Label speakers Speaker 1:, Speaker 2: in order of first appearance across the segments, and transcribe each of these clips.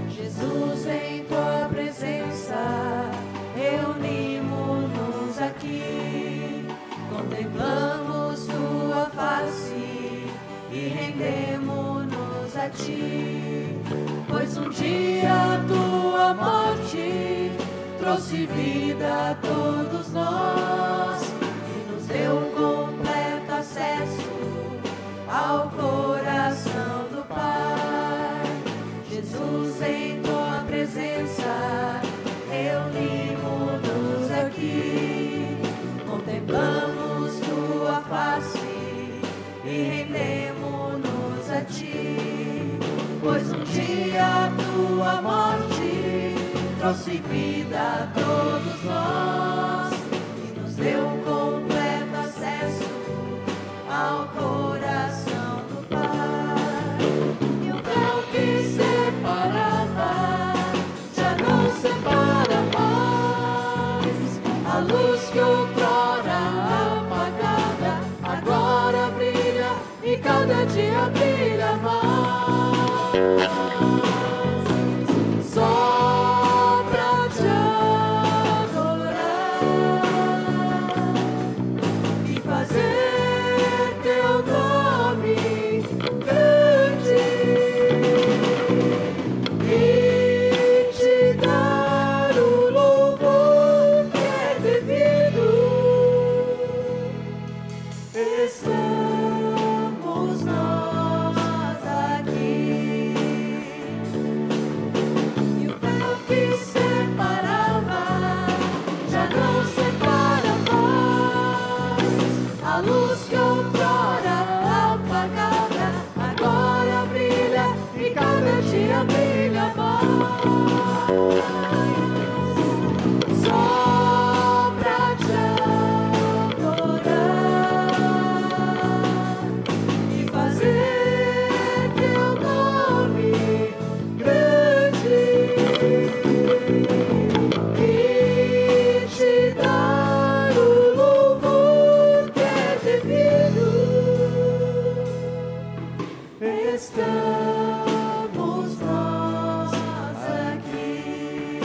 Speaker 1: Jesus, em tua presença, reunimos-nos aqui, contemplamos tua face e rendemos-nos a ti, pois um dia tua morte trouxe vida a todos nós e nos deu completo acesso ao coração do Pai. Jesus, em tua presença, reunimos-nos aqui, contemplamos tua face e rendemos-nos a ti, pois um dia a tua morte trouxe vida a todos nós e nos deu completo acesso ao coração do Pai. E o véu que separava já não separa mais, a luz que outrora apagada agora brilha e cada dia brilha mais. Só pra te adorar e fazer teu nome grande e te dar o louvor que é devido. Estamos nós aqui, e o véu que separava já não separa mais, a luz que outrora apagada agora brilha e cada dia brilha mais. Só pra te adorar e fazer teu nome grande e te dar o louvor que é devido. Estamos nós aqui,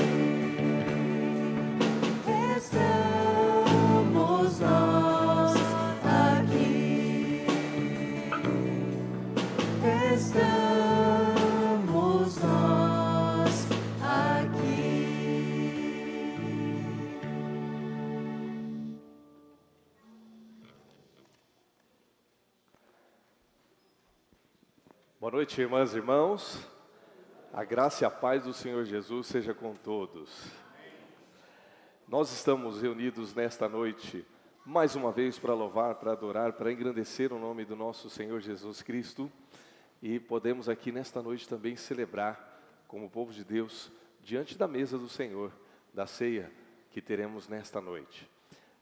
Speaker 1: estamos nós aqui, estamos nós aqui.
Speaker 2: Boa noite, irmãs e irmãos. A graça e a paz do Senhor Jesus seja com todos. Nós estamos reunidos nesta noite, mais uma vez, para louvar, para adorar, para engrandecer o nome do nosso Senhor Jesus Cristo. E podemos aqui nesta noite também celebrar, como povo de Deus, diante da mesa do Senhor, da ceia que teremos nesta noite.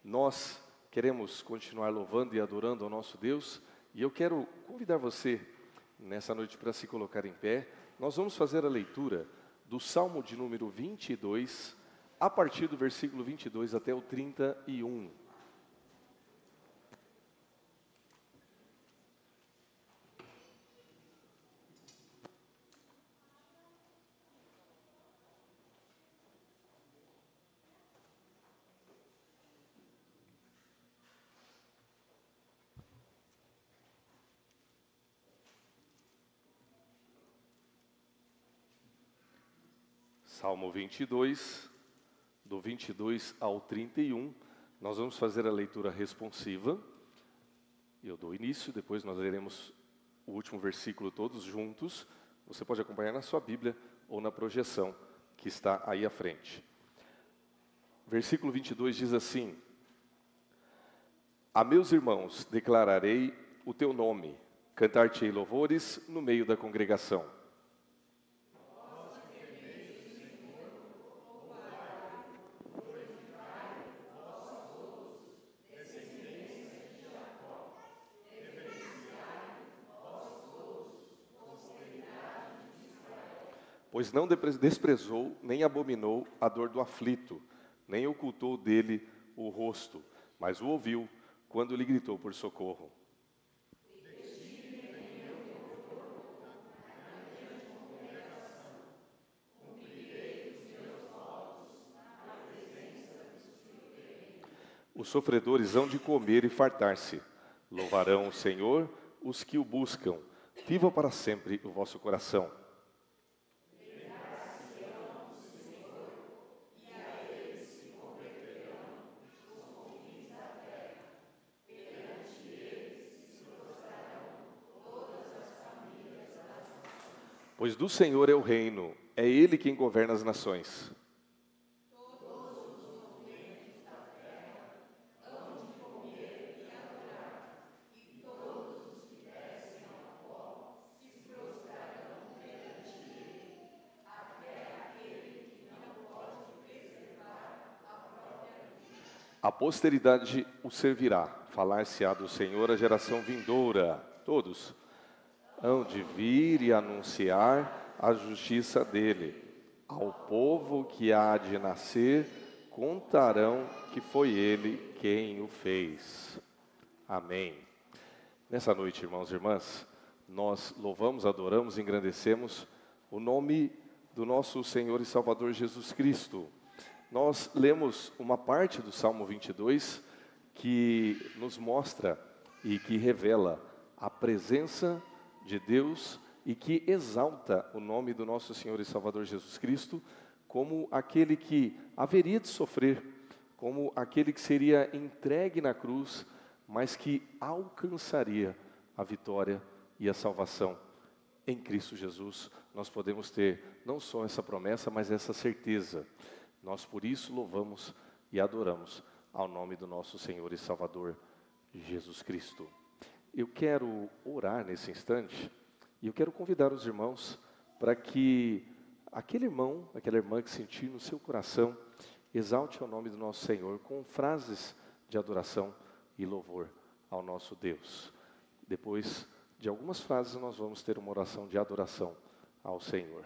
Speaker 2: Nós queremos continuar louvando e adorando ao nosso Deus, e eu quero convidar você nessa noite para se colocar em pé. Nós vamos fazer a leitura do Salmo de número 22, a partir do versículo 22 até o 31. Salmo 22, do 22 ao 31, nós vamos fazer a leitura responsiva. Eu dou início, depois nós leremos o último versículo todos juntos. Você pode acompanhar na sua Bíblia ou na projeção que está aí à frente. Versículo 22 diz assim: A meus irmãos declararei o teu nome, cantar-te-ei louvores no meio da congregação. Pois não desprezou nem abominou a dor do aflito, nem ocultou dele o rosto, mas o ouviu quando lhe gritou por socorro. Os sofredores hão de comer e fartar-se. Louvarão o Senhor os que o buscam. Viva para sempre o vosso coração. Pois do Senhor é o reino, é Ele quem governa as nações. A posteridade o servirá, falar-se-á do Senhor a geração vindoura. Todos hão de vir e anunciar a justiça dele. Ao povo que há de nascer, contarão que foi ele quem o fez. Amém. Nessa noite, irmãos e irmãs, nós louvamos, adoramos, engrandecemos o nome do nosso Senhor e Salvador Jesus Cristo. Nós lemos uma parte do Salmo 22 que nos mostra e que revela a presença de Deus e que exalta o nome do nosso Senhor e Salvador Jesus Cristo como aquele que haveria de sofrer, como aquele que seria entregue na cruz, mas que alcançaria a vitória e a salvação. Em Cristo Jesus nós podemos ter não só essa promessa, mas essa certeza. Nós por isso louvamos e adoramos ao nome do nosso Senhor e Salvador Jesus Cristo. Eu quero orar nesse instante e eu quero convidar os irmãos para que aquele irmão, aquela irmã que sentir no seu coração, exalte o nome do nosso Senhor com frases de adoração e louvor ao nosso Deus. Depois de algumas frases nós vamos ter uma oração de adoração ao Senhor.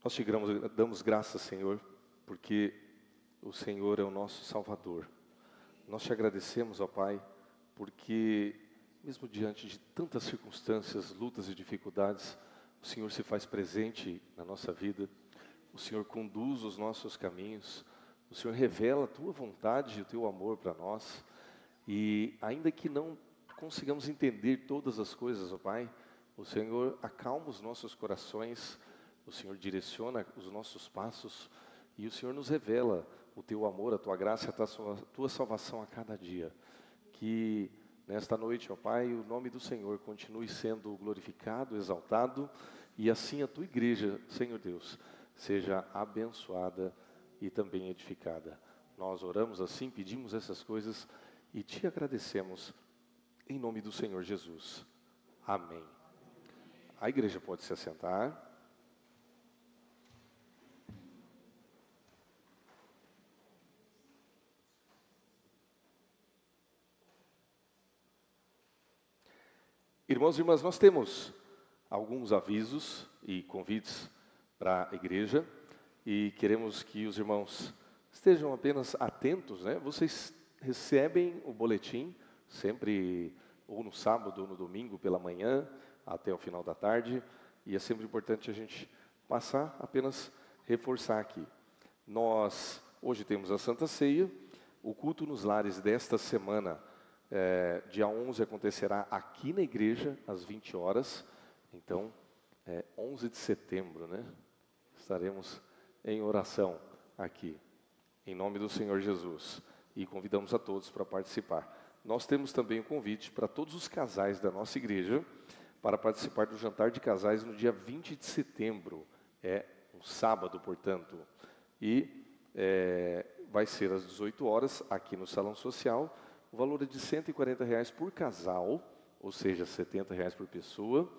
Speaker 2: Nós te damos graças, Senhor, porque o Senhor é o nosso Salvador. Nós te agradecemos, ó Pai, porque mesmo diante de tantas circunstâncias, lutas e dificuldades, o Senhor se faz presente na nossa vida, o Senhor conduz os nossos caminhos, o Senhor revela a Tua vontade e o Teu amor para nós, e ainda que não consigamos entender todas as coisas, ó Pai, o Senhor acalma os nossos corações, o Senhor direciona os nossos passos e o Senhor nos revela o Teu amor, a Tua graça, a Tua salvação a cada dia. Que nesta noite, ó Pai, o nome do Senhor continue sendo glorificado, exaltado e assim a Tua igreja, Senhor Deus, seja abençoada e também edificada. Nós oramos assim, pedimos essas coisas e te agradecemos em nome do Senhor Jesus. Amém. A igreja pode se assentar. Irmãos e irmãs, nós temos alguns avisos e convites para a igreja e queremos que os irmãos estejam apenas atentos, né? Vocês recebem o boletim sempre ou no sábado ou no domingo pela manhã até o final da tarde, e é sempre importante a gente passar, apenas reforçar aqui. Nós hoje temos a Santa Ceia, o culto nos lares desta semana, dia 11 acontecerá aqui na igreja às 20 horas, então 11 de setembro, né? Estaremos em oração aqui, em nome do Senhor Jesus, e convidamos a todos para participar. Nós temos também um convite para todos os casais da nossa igreja para participar do jantar de casais no dia 20 de setembro, um sábado, portanto, e vai ser às 18 horas aqui no Salão Social. O valor é de R$140 por casal, ou seja, R$70 por pessoa.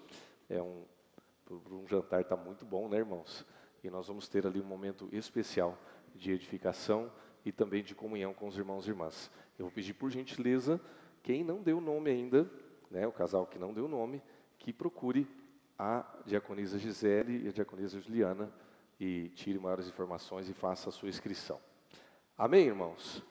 Speaker 2: Por um jantar está muito bom, né, irmãos? E nós vamos ter ali um momento especial de edificação e também de comunhão com os irmãos e irmãs. Eu vou pedir por gentileza, quem não deu nome ainda, né, o casal que não deu nome, que procure a diaconisa Gisele e a diaconisa Juliana e tire maiores informações e faça a sua inscrição. Amém, irmãos?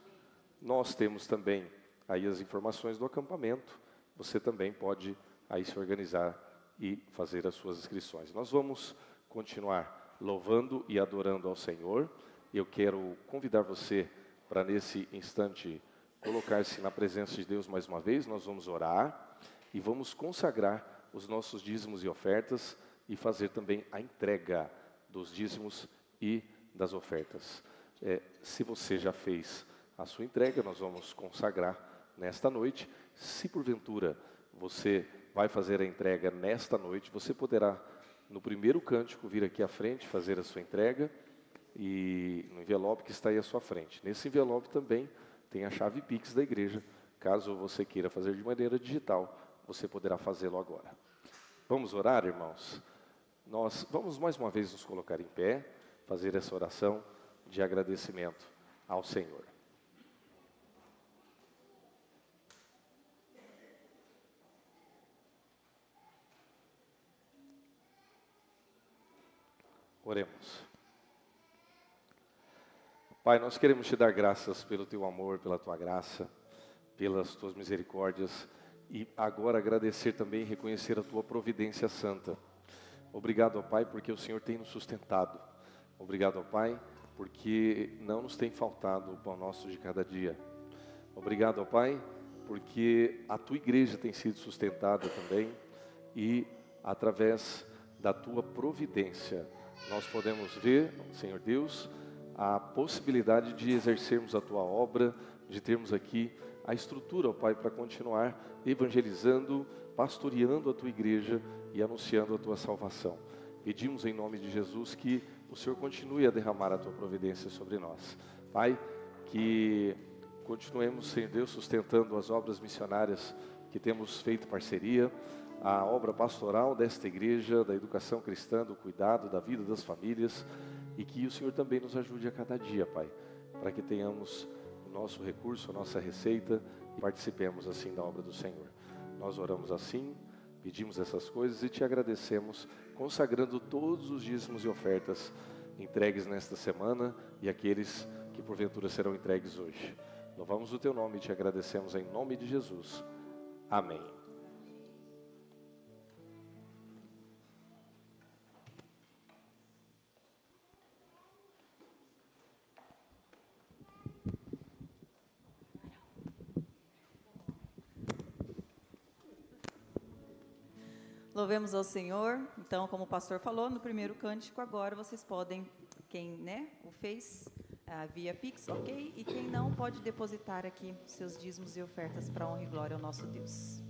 Speaker 2: Nós temos também aí as informações do acampamento. Você também pode aí se organizar e fazer as suas inscrições. Nós vamos continuar louvando e adorando ao Senhor. Eu quero convidar você para nesse instante colocar-se na presença de Deus mais uma vez. Nós vamos orar e vamos consagrar os nossos dízimos e ofertas e fazer também a entrega dos dízimos e das ofertas. Se você já fez a sua entrega, nós vamos consagrar nesta noite. Se porventura você vai fazer a entrega nesta noite, você poderá, no primeiro cântico, vir aqui à frente, fazer a sua entrega, e no envelope que está aí à sua frente. Nesse envelope também tem a chave Pix da igreja. Caso você queira fazer de maneira digital, você poderá fazê-lo agora. Vamos orar, irmãos? Nós vamos mais uma vez nos colocar em pé, fazer essa oração de agradecimento ao Senhor. Oremos. Pai, nós queremos te dar graças pelo teu amor, pela tua graça, pelas tuas misericórdias, e agora agradecer também e reconhecer a tua providência santa. Obrigado, ó Pai, porque o Senhor tem nos sustentado. Obrigado, ó Pai, porque não nos tem faltado o pão nosso de cada dia. Obrigado, ó Pai, porque a tua igreja tem sido sustentada também, e através da tua providência nós podemos ver, Senhor Deus, a possibilidade de exercermos a tua obra, de termos aqui a estrutura, ó Pai, para continuar evangelizando, pastoreando a tua igreja e anunciando a tua salvação. Pedimos em nome de Jesus que o Senhor continue a derramar a tua providência sobre nós. Pai, que continuemos, Senhor Deus, sustentando as obras missionárias que temos feito parceria, a obra pastoral desta igreja, da educação cristã, do cuidado da vida das famílias, e que o Senhor também nos ajude a cada dia, Pai, para que tenhamos o nosso recurso, a nossa receita, e participemos assim da obra do Senhor. Nós oramos assim, pedimos essas coisas e te agradecemos, consagrando todos os dízimos e ofertas entregues nesta semana e aqueles que porventura serão entregues hoje. Louvamos o teu nome e te agradecemos em nome de Jesus. Amém.
Speaker 1: Louvemos ao Senhor. Então, como o pastor falou no primeiro cântico, agora vocês podem, quem o fez via Pix, ok? E quem não, pode depositar aqui seus dízimos e ofertas para a honra e glória ao nosso Deus.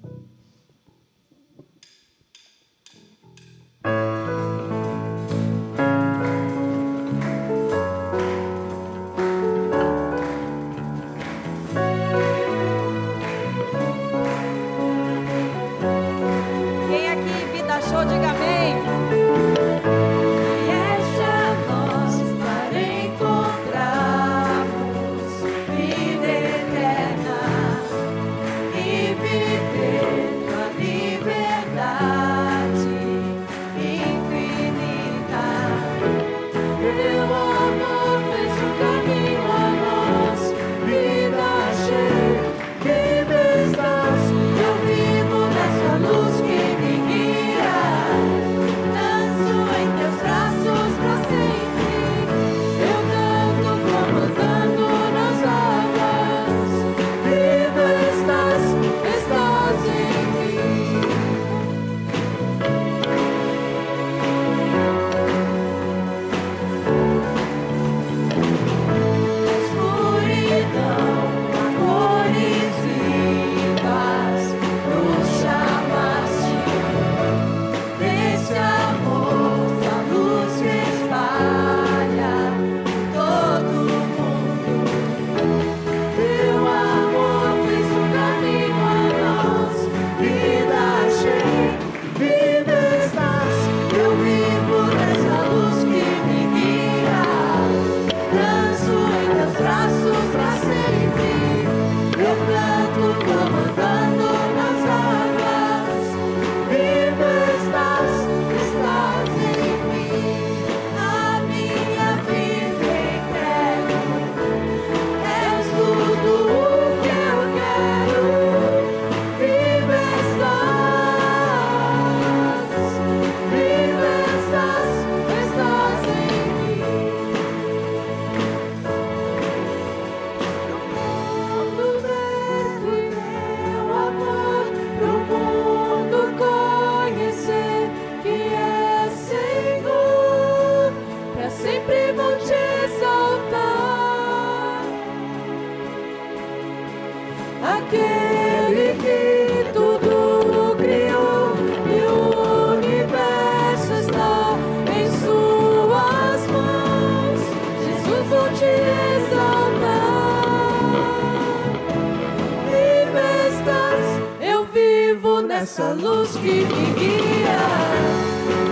Speaker 3: essa luz que me guia.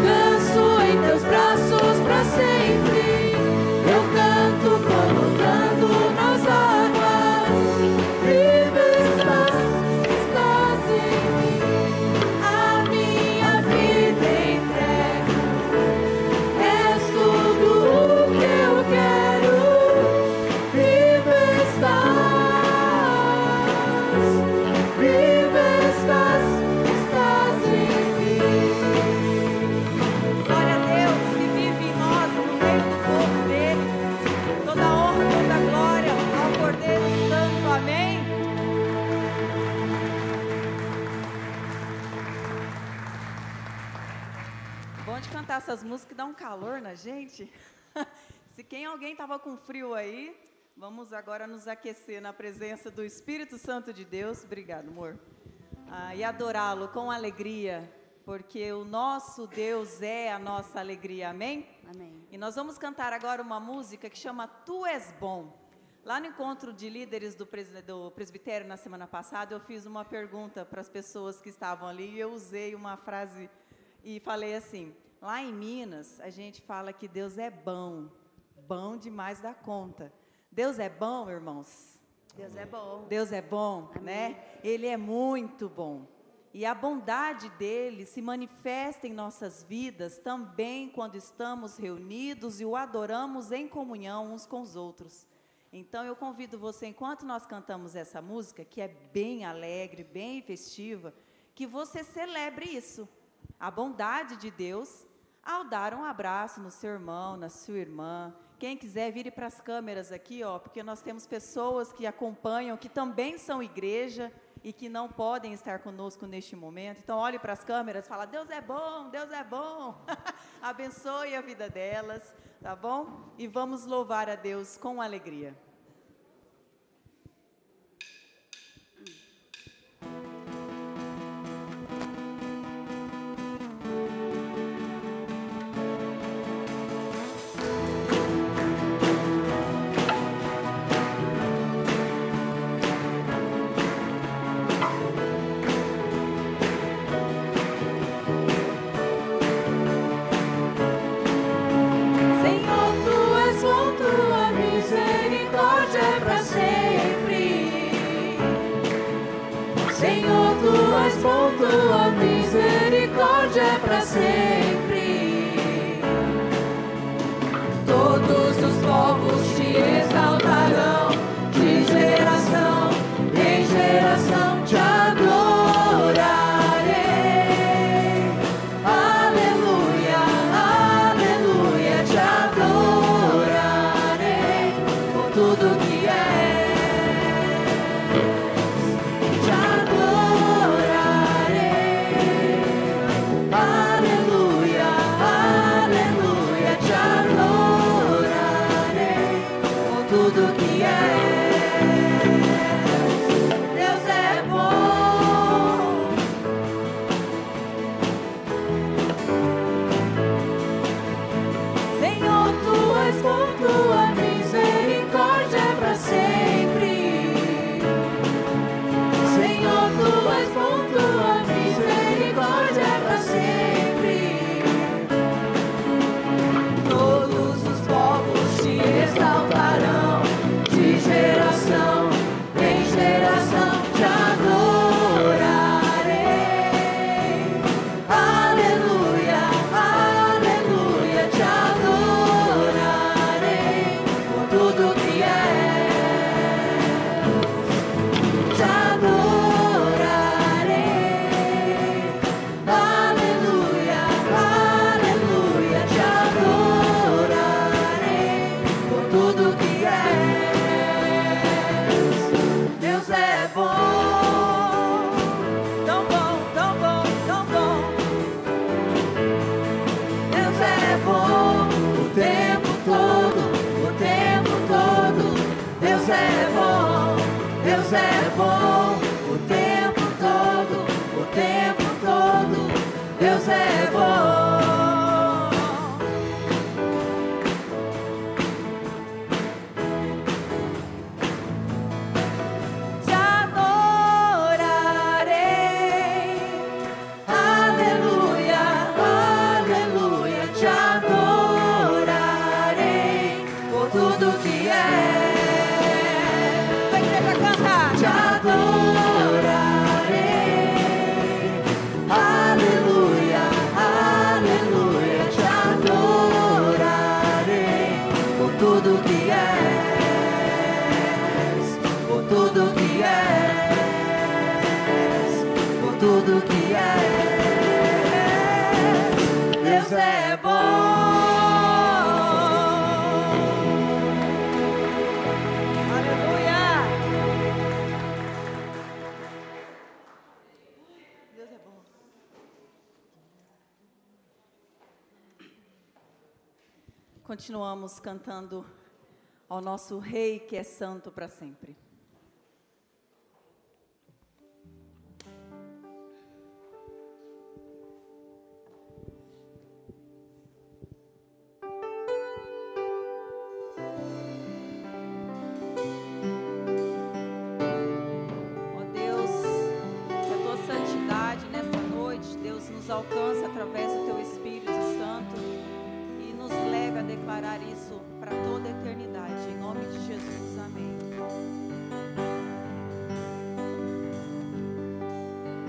Speaker 3: Danço em teus braços pra sempre. Eu canto como canto nas águas. Livre estás em mim. A minha vida entrego. És tudo o que eu quero. Vive estás em mim.
Speaker 1: Glória a Deus que vive em nós, no meio do povo dele. Toda honra, toda glória ao Cordeiro Santo. Amém? Bom de cantar essas músicas que dá um calor na gente. Se alguém estava com frio aí, vamos agora nos aquecer na presença do Espírito Santo de Deus. Obrigado, amor. E adorá-lo com alegria, porque o nosso Deus é a nossa alegria, amém?
Speaker 4: Amém.
Speaker 1: E nós vamos cantar agora uma música que chama Tu És Bom. Lá no encontro de líderes do presbitério na semana passada, eu fiz uma pergunta para as pessoas que estavam ali, e eu usei uma frase e falei assim: lá em Minas, a gente fala que Deus é bom, bom demais da conta. Deus é bom, irmãos?
Speaker 4: Deus é bom.
Speaker 1: Deus é bom,
Speaker 4: Amém.
Speaker 1: né? Ele é muito bom. E a bondade dele se manifesta em nossas vidas também quando estamos reunidos e o adoramos em comunhão uns com os outros. Então eu convido você, enquanto nós cantamos essa música, que é bem alegre, bem festiva, que você celebre isso, a bondade de Deus, ao dar um abraço no seu irmão, na sua irmã. Quem quiser, vire para as câmeras aqui, ó, porque nós temos pessoas que acompanham, que também são igreja e que não podem estar conosco neste momento. Então, olhe para as câmeras e fala: Deus é bom, Deus é bom. Abençoe a vida delas, tá bom? E vamos louvar a Deus com alegria.
Speaker 3: Tua misericórdia é para sempre. Todos os povos te exaltarão, de geração em geração te adorarei. Aleluia, aleluia, te adorarei por tudo que és. Te adorarei. Aleluia. tudo que és. Deus é bom.
Speaker 1: Continuamos cantando ao nosso Rei que é santo para sempre. Ó Deus, que a tua santidade nesta noite, Deus, nos alcance através do teu Espírito Santo. Nos leve a declarar isso para toda a eternidade, em nome de Jesus, amém.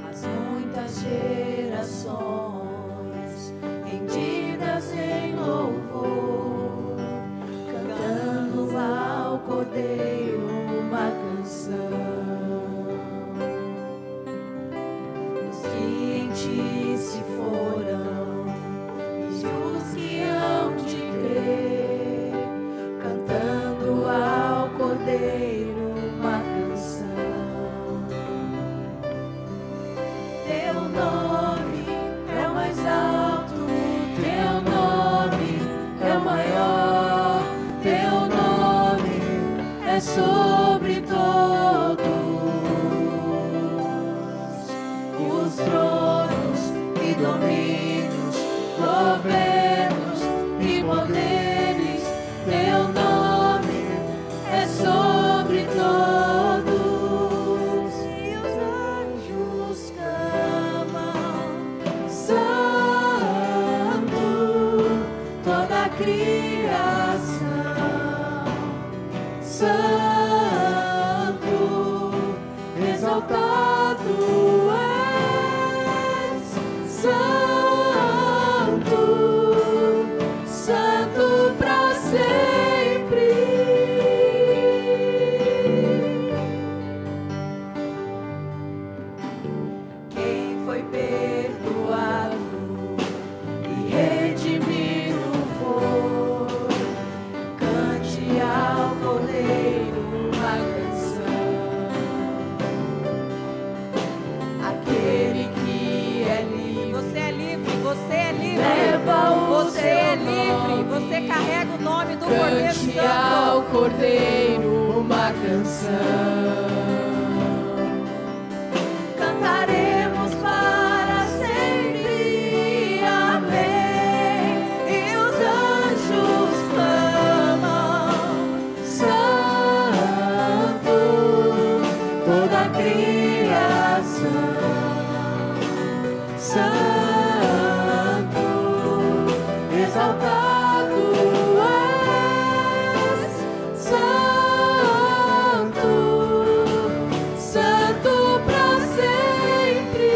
Speaker 3: As muitas gerações rendidas em louvor, cantando ao Cordeiro uma canção. Os que em ti se foram e os que hão de crer, cantando ao Cordeiro uma canção. Teu nome é o mais alto, teu nome é o maior, teu nome é sobre todos os tronos e domínios, governos e poderes, teu nome é sobre todos. E os anjos clamam, santo, toda a criação, santo, exaltado és, santo, santo para sempre. Quem foi perdoado e redimido foi, cante ao Cordeiro uma canção. Aquele que é livre,
Speaker 1: Você é livre, você é livre.
Speaker 3: leva o
Speaker 1: Você
Speaker 3: seu
Speaker 1: é livre,
Speaker 3: nome.
Speaker 1: você carrega o nome do Cordeiro
Speaker 3: Cante
Speaker 1: Santo.
Speaker 3: ao Cordeiro uma canção. Cantaremos para sempre, amém. E os anjos clamam, santo, toda a criação, santo, exaltado és, santo, santo para sempre.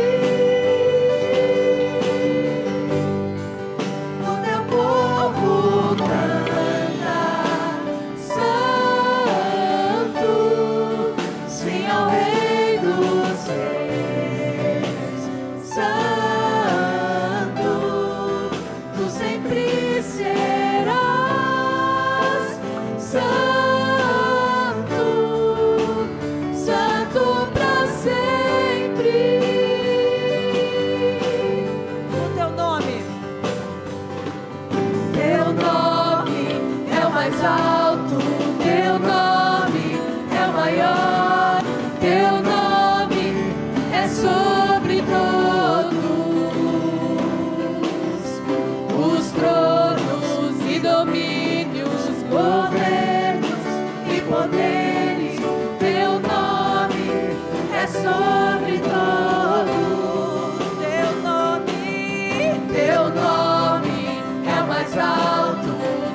Speaker 3: O teu povo canta, santo, sim ao Rei dos Reis, santo, tu sempre serás, santo, santo para sempre.
Speaker 1: O teu nome.
Speaker 3: Teu nome é o mais alto, teu nome é o maior, teu nome é sobre todos os tronos e domínios, governos e poderes, teu nome é sobre todos. Teu nome é o mais alto,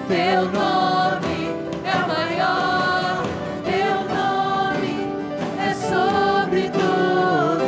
Speaker 3: teu nome é o maior, teu nome é sobre todos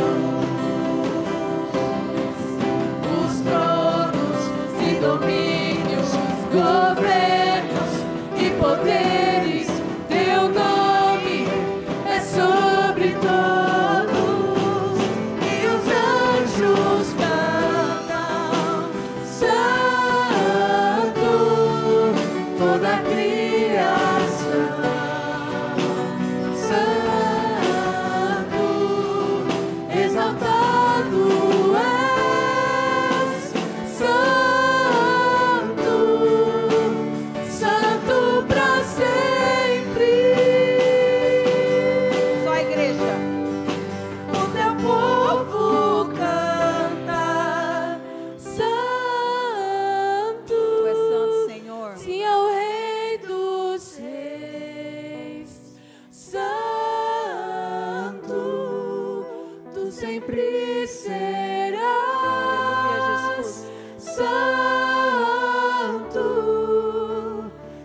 Speaker 1: Jesus.
Speaker 3: Santo,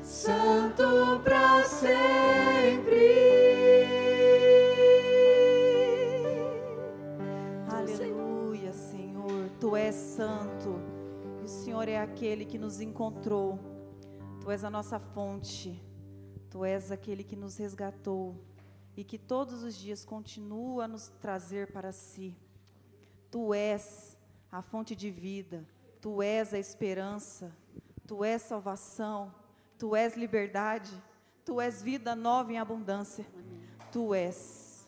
Speaker 3: Santo para sempre.
Speaker 1: Aleluia, Senhor. Tu és santo. E o Senhor é aquele que nos encontrou. Tu és a nossa fonte. Tu és aquele que nos resgatou. E que todos os dias continua a nos trazer para si. Tu és a fonte de vida. Tu és a esperança. Tu és salvação. Tu és liberdade. Tu és vida nova em abundância. Tu és.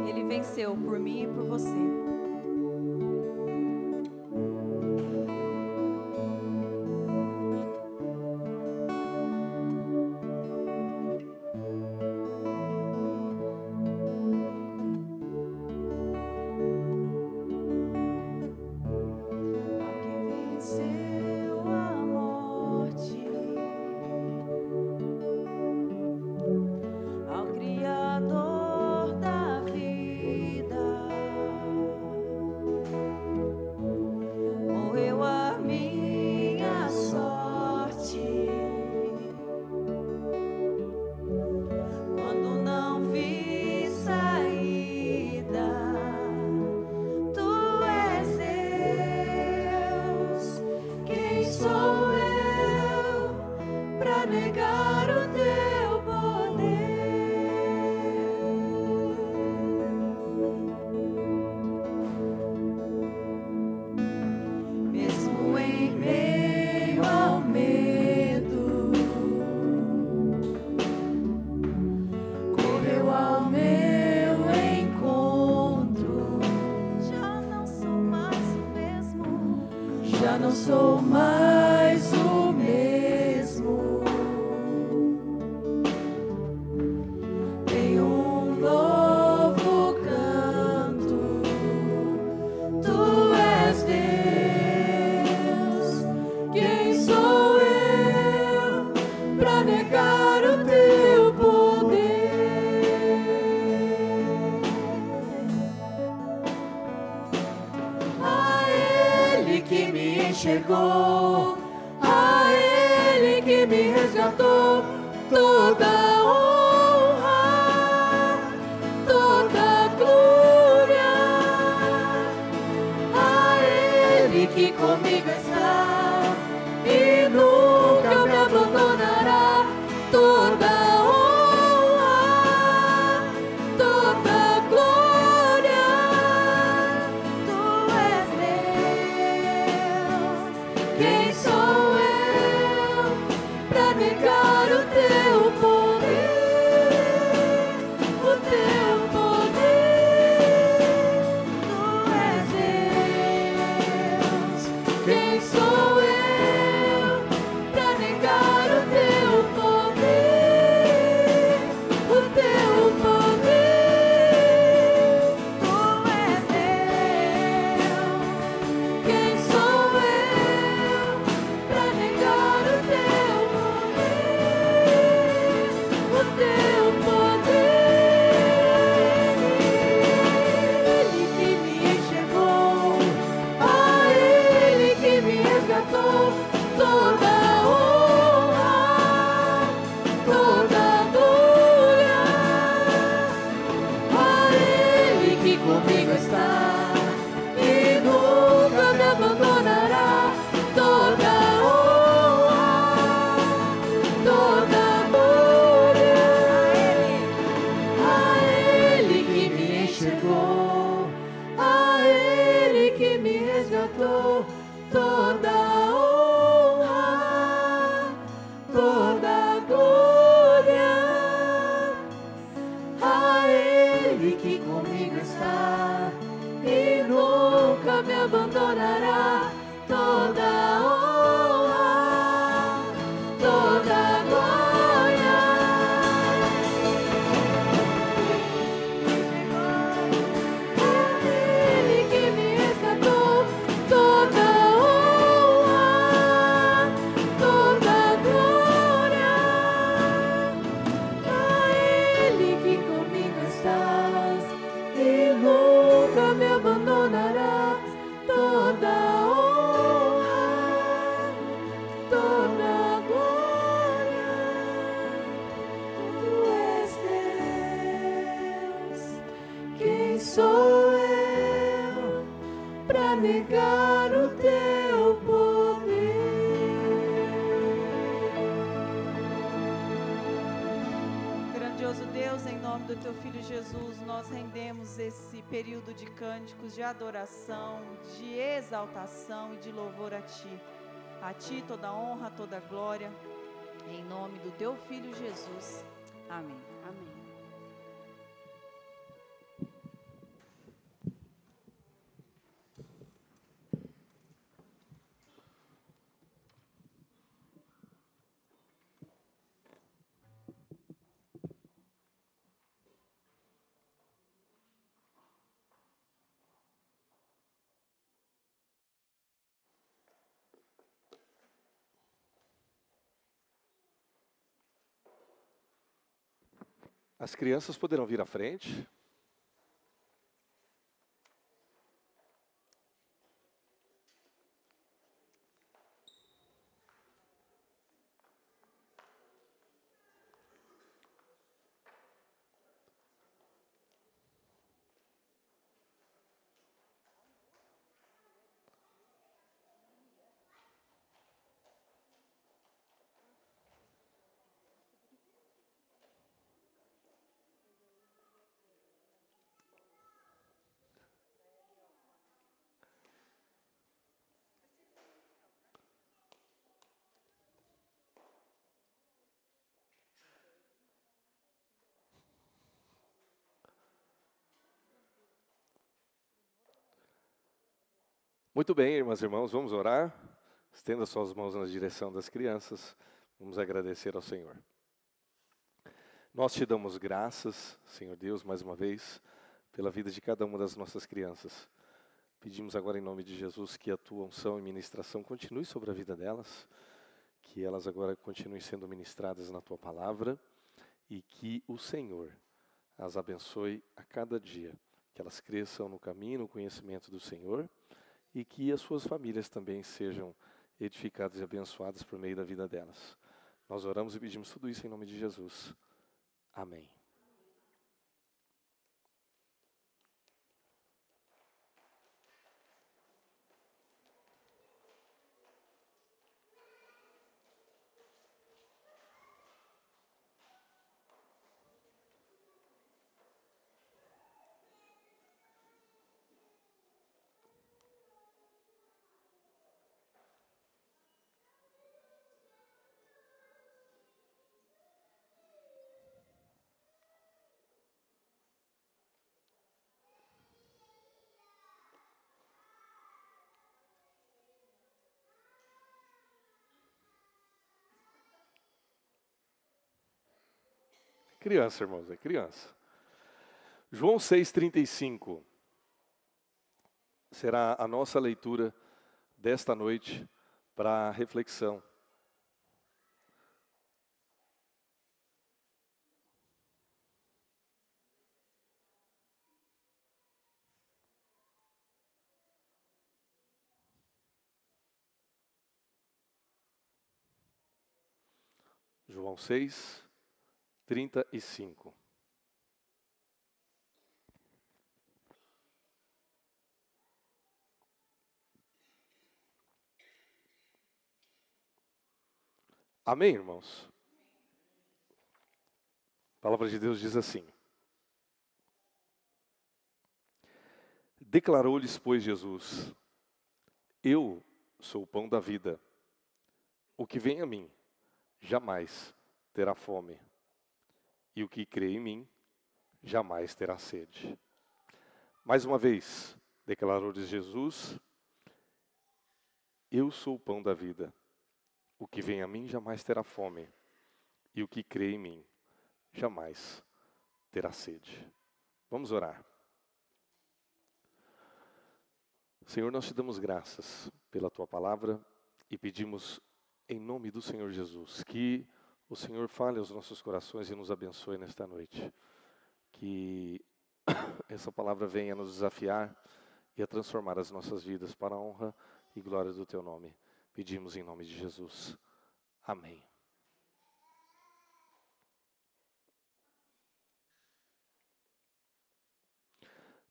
Speaker 1: Ele venceu por mim e por você.
Speaker 3: Não sou mais o mesmo. Tenho um novo canto. Tu és Deus. Quem sou eu para negar o teu poder? A Ele que me enxergou, a Ele que me resgatou, toda honra, toda glória. A Ele que comigo está e nunca me abandonará, toda honra, toda glória. Tu és Deus. Quem sou eu para negar o teu poder? O teu poder. Tu és Deus. Quem sou eu para negar o teu poder? O teu poder. Tu és Deus. Quem sou eu para negar o teu poder? O teu poder. Ele que me enxergou, a Ele que me resgatou, toda honra, toda glória. A Ele que comigo está e nunca me abandonará, toda honra, toda glória. A Ele que me enxergou, a Ele que me resgatou, toda honra, toda glória. A Ele que comigo está e nunca me abandonará, toda honra, toda glória. A abandonarás toda honra, toda glória. Tu és Deus. Quem sou eu para negar o teu poder?
Speaker 1: Grandioso Deus, em nome do teu Filho Jesus, nós rendemos esse período de cânticos, de adoração, de exaltação e de louvor a Ti. A Ti toda honra, toda glória, em nome do teu Filho Jesus. Amém.
Speaker 3: Amém.
Speaker 2: As crianças poderão vir à frente. Muito bem, irmãs e irmãos, vamos orar. Estenda suas mãos na direção das crianças. Vamos agradecer ao Senhor. Nós te damos graças, Senhor Deus, mais uma vez, pela vida de cada uma das nossas crianças. Pedimos agora em nome de Jesus que a tua unção e ministração continue sobre a vida delas, que elas agora continuem sendo ministradas na tua palavra e que o Senhor as abençoe a cada dia, que elas cresçam no caminho, no conhecimento do Senhor e que as suas famílias também sejam edificadas e abençoadas por meio da vida delas. Nós oramos e pedimos tudo isso em nome de Jesus. Amém. Criança, irmãos, é criança. João 6,35 será a nossa leitura desta noite para reflexão. João 6:35. Amém, irmãos? A palavra de Deus diz assim: declarou-lhes, pois, Jesus: eu sou o pão da vida. O que vem a mim jamais terá fome, e o que crê em mim jamais terá sede. Mais uma vez, declarou-lhes Jesus: eu sou o pão da vida. O que vem a mim jamais terá fome, e o que crê em mim jamais terá sede. Vamos orar. Senhor, nós te damos graças pela tua palavra e pedimos em nome do Senhor Jesus que o Senhor fale aos nossos corações e nos abençoe nesta noite. Que essa palavra venha nos desafiar e a transformar as nossas vidas para a honra e glória do Teu nome. Pedimos em nome de Jesus. Amém.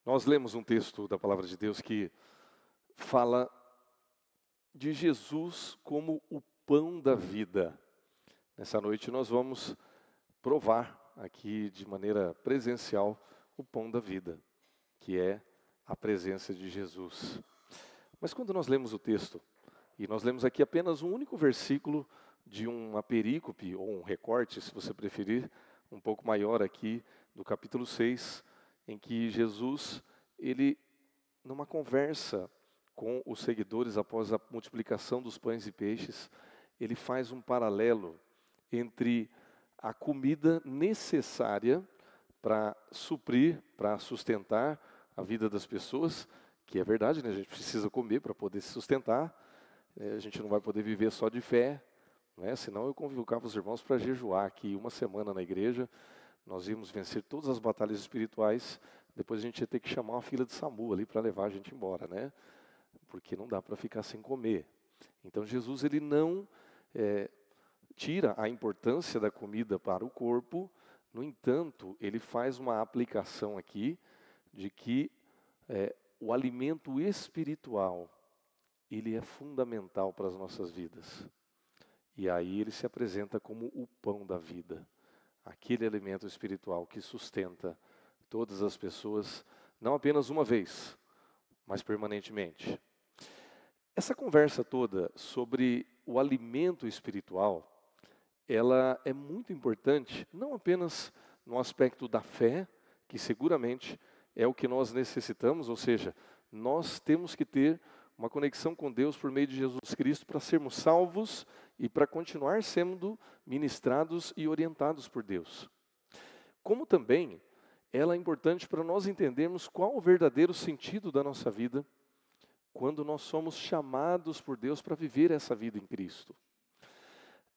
Speaker 2: Nós lemos um texto da Palavra de Deus que fala de Jesus como o pão da vida. Nessa noite nós vamos provar aqui de maneira presencial o pão da vida, que é a presença de Jesus. Mas quando nós lemos o texto, e nós lemos aqui apenas um único versículo de uma perícope, ou um recorte, se você preferir, um pouco maior aqui, do capítulo 6, em que Jesus, ele, numa conversa com os seguidores após a multiplicação dos pães e peixes, ele faz um paralelo entre a comida necessária para suprir, para sustentar a vida das pessoas, que é verdade, né? A gente precisa comer para poder se sustentar, a gente não vai poder viver só de fé, né? Senão eu convocava os irmãos para jejuar aqui uma semana na igreja, nós íamos vencer todas as batalhas espirituais, depois a gente ia ter que chamar uma fila de SAMU ali para levar a gente embora, né? Porque não dá para ficar sem comer. Então Jesus, ele não tira a importância da comida para o corpo, no entanto, ele faz uma aplicação aqui de que o alimento espiritual, ele é fundamental para as nossas vidas. E aí ele se apresenta como o pão da vida, aquele alimento espiritual que sustenta todas as pessoas, não apenas uma vez, mas permanentemente. Essa conversa toda sobre o alimento espiritual, ela é muito importante, não apenas no aspecto da fé, que seguramente é o que nós necessitamos, ou seja, nós temos que ter uma conexão com Deus por meio de Jesus Cristo para sermos salvos e para continuar sendo ministrados e orientados por Deus. Como também ela é importante para nós entendermos qual o verdadeiro sentido da nossa vida quando nós somos chamados por Deus para viver essa vida em Cristo.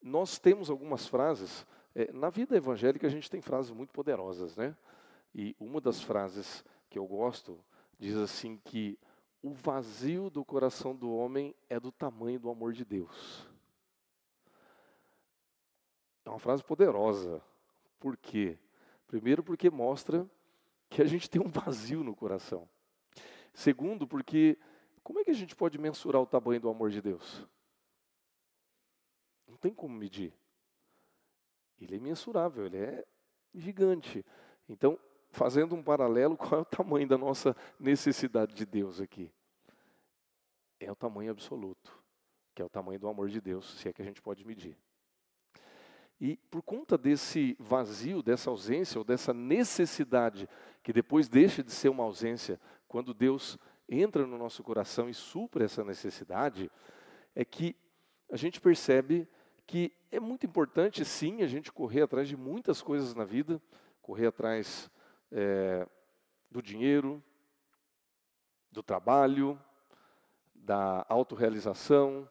Speaker 2: Nós temos algumas frases, na vida evangélica a gente tem frases muito poderosas, né? E uma das frases que eu gosto diz assim que o vazio do coração do homem é do tamanho do amor de Deus. É uma frase poderosa. Por quê? Primeiro, porque mostra que a gente tem um vazio no coração. Segundo, porque como é que a gente pode mensurar o tamanho do amor de Deus? Não tem como medir. Ele é imensurável, ele é gigante. Então, fazendo um paralelo, qual é o tamanho da nossa necessidade de Deus aqui? É o tamanho absoluto, que é o tamanho do amor de Deus, se é que a gente pode medir. E por conta desse vazio, dessa ausência, ou dessa necessidade, que depois deixa de ser uma ausência, quando Deus entra no nosso coração e supra essa necessidade, é que a gente percebe que é muito importante, sim, a gente correr atrás de muitas coisas na vida, correr atrás do dinheiro, do trabalho, da autorrealização,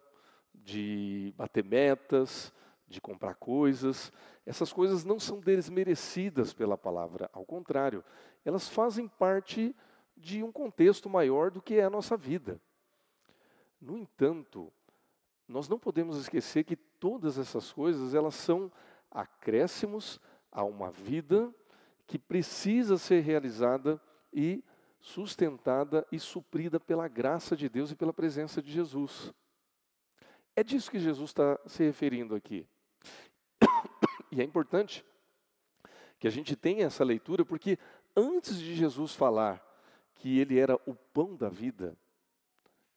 Speaker 2: de bater metas, de comprar coisas. Essas coisas não são desmerecidas pela palavra, ao contrário, elas fazem parte de um contexto maior do que é a nossa vida. No entanto, nós não podemos esquecer que todas essas coisas, elas são acréscimos a uma vida que precisa ser realizada e sustentada e suprida pela graça de Deus e pela presença de Jesus. É disso que Jesus está se referindo aqui. E é importante que a gente tenha essa leitura, porque antes de Jesus falar que ele era o pão da vida,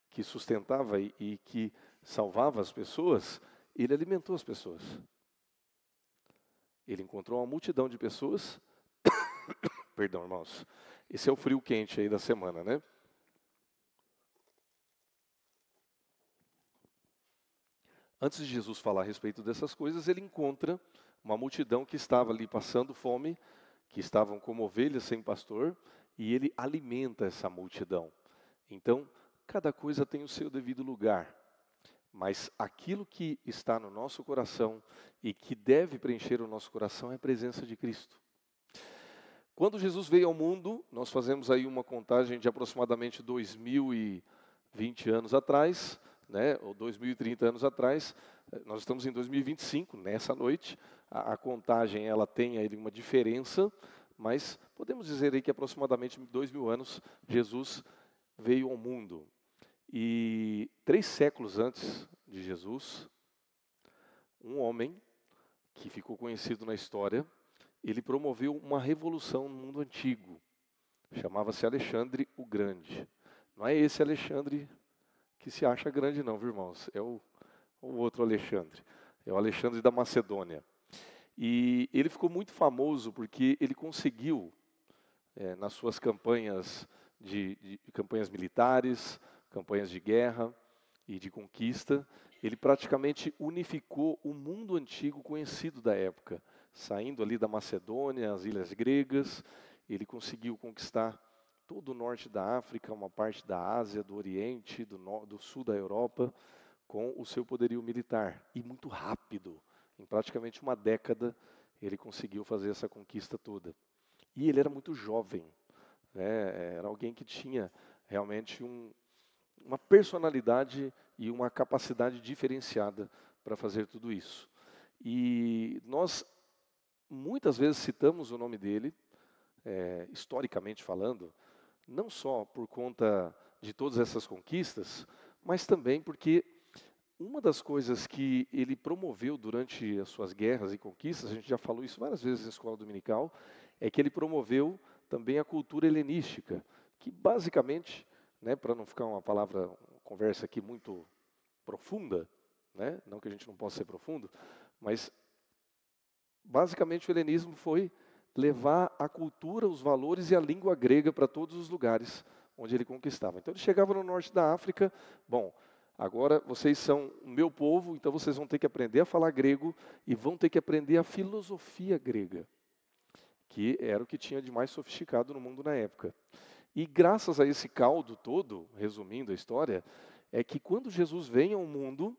Speaker 2: que sustentava e que salvava as pessoas, ele alimentou as pessoas. Ele encontrou uma multidão de pessoas. Perdão, irmãos. Esse é o frio quente aí da semana, né? Antes de Jesus falar a respeito dessas coisas, ele encontra uma multidão que estava ali passando fome, que estavam como ovelhas sem pastor, e ele alimenta essa multidão. Então, cada coisa tem o seu devido lugar, mas aquilo que está no nosso coração e que deve preencher o nosso coração é a presença de Cristo. Quando Jesus veio ao mundo, nós fazemos aí uma contagem de aproximadamente 2020 anos atrás, né, ou 2030 anos atrás. Nós estamos em 2025, nessa noite. A contagem ela tem aí uma diferença, mas podemos dizer aí que aproximadamente 2000 anos Jesus veio ao mundo. E 3 séculos antes de Jesus, um homem que ficou conhecido na história, ele promoveu uma revolução no mundo antigo. Chamava-se Alexandre o Grande. Não é esse Alexandre que se acha grande não, viu, irmãos? É o outro Alexandre. É o Alexandre da Macedônia. E ele ficou muito famoso porque ele conseguiu, nas suas campanhas campanhas militares, campanhas de guerra e de conquista, ele praticamente unificou o mundo antigo conhecido da época. Saindo ali da Macedônia, as ilhas gregas, ele conseguiu conquistar todo o norte da África, uma parte da Ásia, do Oriente, do sul da Europa, com o seu poderio militar. E muito rápido, em praticamente uma década, ele conseguiu fazer essa conquista toda. E ele era muito jovem, né? Era alguém que tinha realmente uma personalidade e uma capacidade diferenciada para fazer tudo isso. E nós muitas vezes citamos o nome dele, historicamente falando, não só por conta de todas essas conquistas, mas também porque uma das coisas que ele promoveu durante as suas guerras e conquistas, a gente já falou isso várias vezes na escola dominical, é que ele promoveu também a cultura helenística, que basicamente, né, para não ficar uma conversa aqui muito profunda, né, não que a gente não possa ser profundo, mas basicamente o helenismo foi levar a cultura, os valores e a língua grega para todos os lugares onde ele conquistava. Então ele chegava no norte da África, bom, agora vocês são o meu povo, então vocês vão ter que aprender a falar grego e vão ter que aprender a filosofia grega, que era o que tinha de mais sofisticado no mundo na época. E graças a esse caldo todo, resumindo a história, é que quando Jesus vem ao mundo,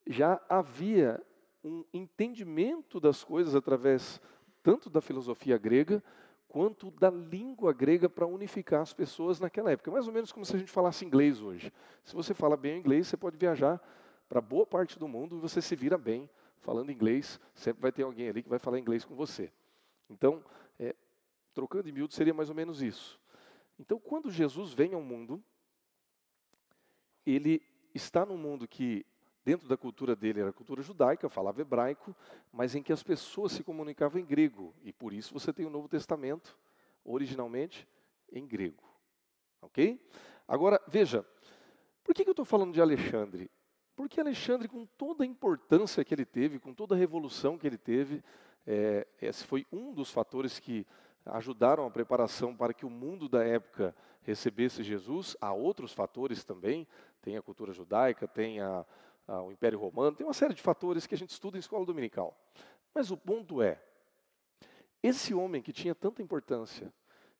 Speaker 2: já havia um entendimento das coisas através tanto da filosofia grega, quanto da língua grega para unificar as pessoas naquela época. Mais ou menos como se a gente falasse inglês hoje. Se você fala bem o inglês, você pode viajar para boa parte do mundo e você se vira bem falando inglês. Sempre vai ter alguém ali que vai falar inglês com você. Então, trocando em miúdo, seria mais ou menos isso. Então, quando Jesus vem ao mundo, ele está num mundo que, dentro da cultura dele, era a cultura judaica, falava hebraico, mas em que as pessoas se comunicavam em grego. E por isso você tem o Novo Testamento, originalmente, em grego. Ok? Agora, veja, por que eu estou falando de Alexandre? Porque Alexandre, com toda a importância que ele teve, com toda a revolução que ele teve, esse foi um dos fatores que ajudaram a preparação para que o mundo da época recebesse Jesus. Há outros fatores também, tem a cultura judaica, tem o Império Romano, tem uma série de fatores que a gente estuda em escola dominical. Mas o ponto é, esse homem que tinha tanta importância,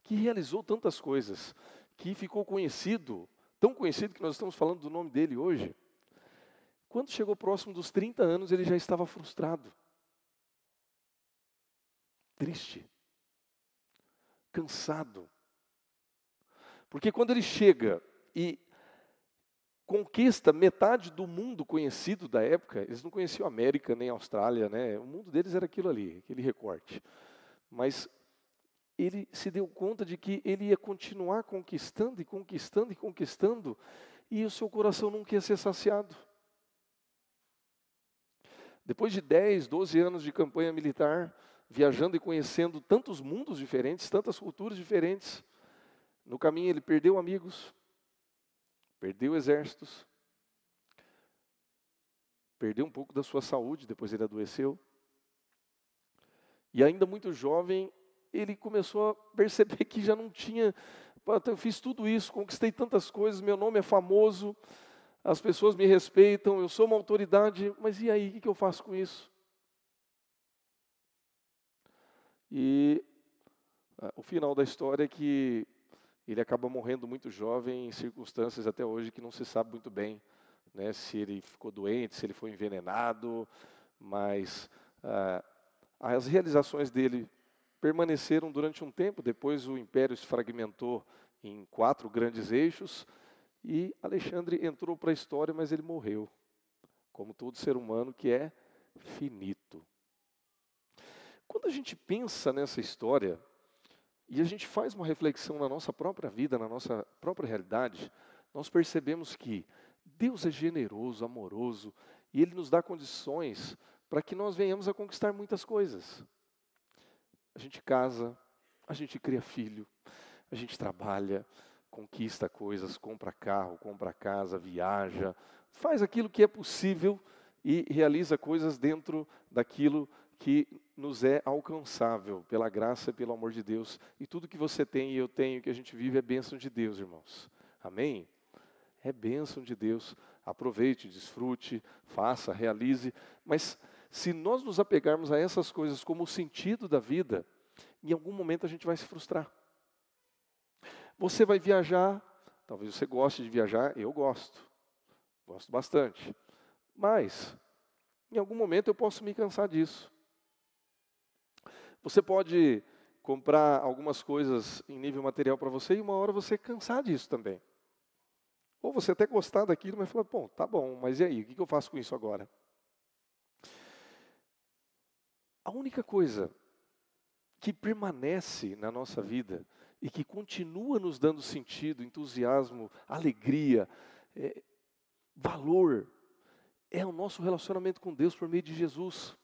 Speaker 2: que realizou tantas coisas, que ficou conhecido, tão conhecido que nós estamos falando do nome dele hoje, quando chegou próximo dos 30 anos, ele já estava frustrado, triste, cansado. Porque quando ele chega e conquista metade do mundo conhecido da época, eles não conheciam a América nem a Austrália, né? O mundo deles era aquilo ali, aquele recorte. Mas ele se deu conta de que ele ia continuar conquistando e conquistando e conquistando, e o seu coração nunca ia ser saciado. Depois de 10, 12 anos de campanha militar, viajando e conhecendo tantos mundos diferentes, tantas culturas diferentes, no caminho ele perdeu amigos, perdeu exércitos, perdeu um pouco da sua saúde, depois ele adoeceu. E ainda muito jovem, ele começou a perceber que já não tinha, eu fiz tudo isso, conquistei tantas coisas, meu nome é famoso, as pessoas me respeitam, eu sou uma autoridade, mas e aí, o que eu faço com isso? E o final da história é que ele acaba morrendo muito jovem, em circunstâncias até hoje que não se sabe muito bem, né, se ele ficou doente, se ele foi envenenado, mas as realizações dele permaneceram durante um tempo, depois o império se fragmentou em 4 grandes eixos, e Alexandre entrou para a história, mas ele morreu, como todo ser humano que é finito. Quando a gente pensa nessa história, e a gente faz uma reflexão na nossa própria vida, na nossa própria realidade, nós percebemos que Deus é generoso, amoroso, e Ele nos dá condições para que nós venhamos a conquistar muitas coisas. A gente casa, a gente cria filho, a gente trabalha, conquista coisas, compra carro, compra casa, viaja, faz aquilo que é possível e realiza coisas dentro daquilo que nos é alcançável pela graça e pelo amor de Deus. E tudo que você tem e eu tenho, que a gente vive, é bênção de Deus, irmãos. Amém? É bênção de Deus. Aproveite, desfrute, faça, realize. Mas se nós nos apegarmos a essas coisas como o sentido da vida, em algum momento a gente vai se frustrar. Você vai viajar, talvez você goste de viajar, eu gosto bastante. Mas, em algum momento eu posso me cansar disso. Você pode comprar algumas coisas em nível material para você e uma hora você cansar disso também. Ou você até gostar daquilo, mas falar, bom, tá bom, mas e aí, o que eu faço com isso agora? A única coisa que permanece na nossa vida e que continua nos dando sentido, entusiasmo, alegria, valor, é o nosso relacionamento com Deus por meio de Jesus.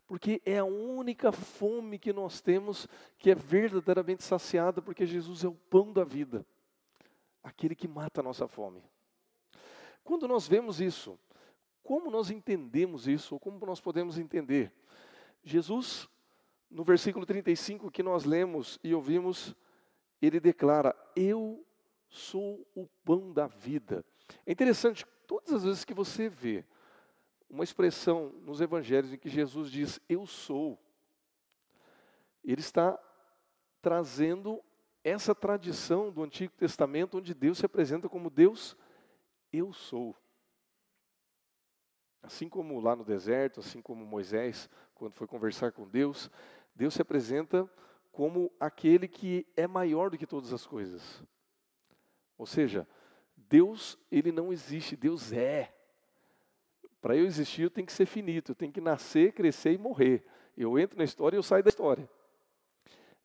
Speaker 2: Porque é a única fome que nós temos que é verdadeiramente saciada, porque Jesus é o pão da vida, aquele que mata a nossa fome. Quando nós vemos isso, como nós entendemos isso, ou como nós podemos entender? Jesus, no versículo 35 que nós lemos e ouvimos, ele declara, eu sou o pão da vida. É interessante, todas as vezes que você vê uma expressão nos evangelhos em que Jesus diz, eu sou, ele está trazendo essa tradição do Antigo Testamento, onde Deus se apresenta como Deus, eu sou. Assim como lá no deserto, assim como Moisés, quando foi conversar com Deus, Deus se apresenta como aquele que é maior do que todas as coisas. Ou seja, Deus, ele não existe, Deus é. Para eu existir, eu tenho que ser finito, eu tenho que nascer, crescer e morrer. Eu entro na história e eu saio da história.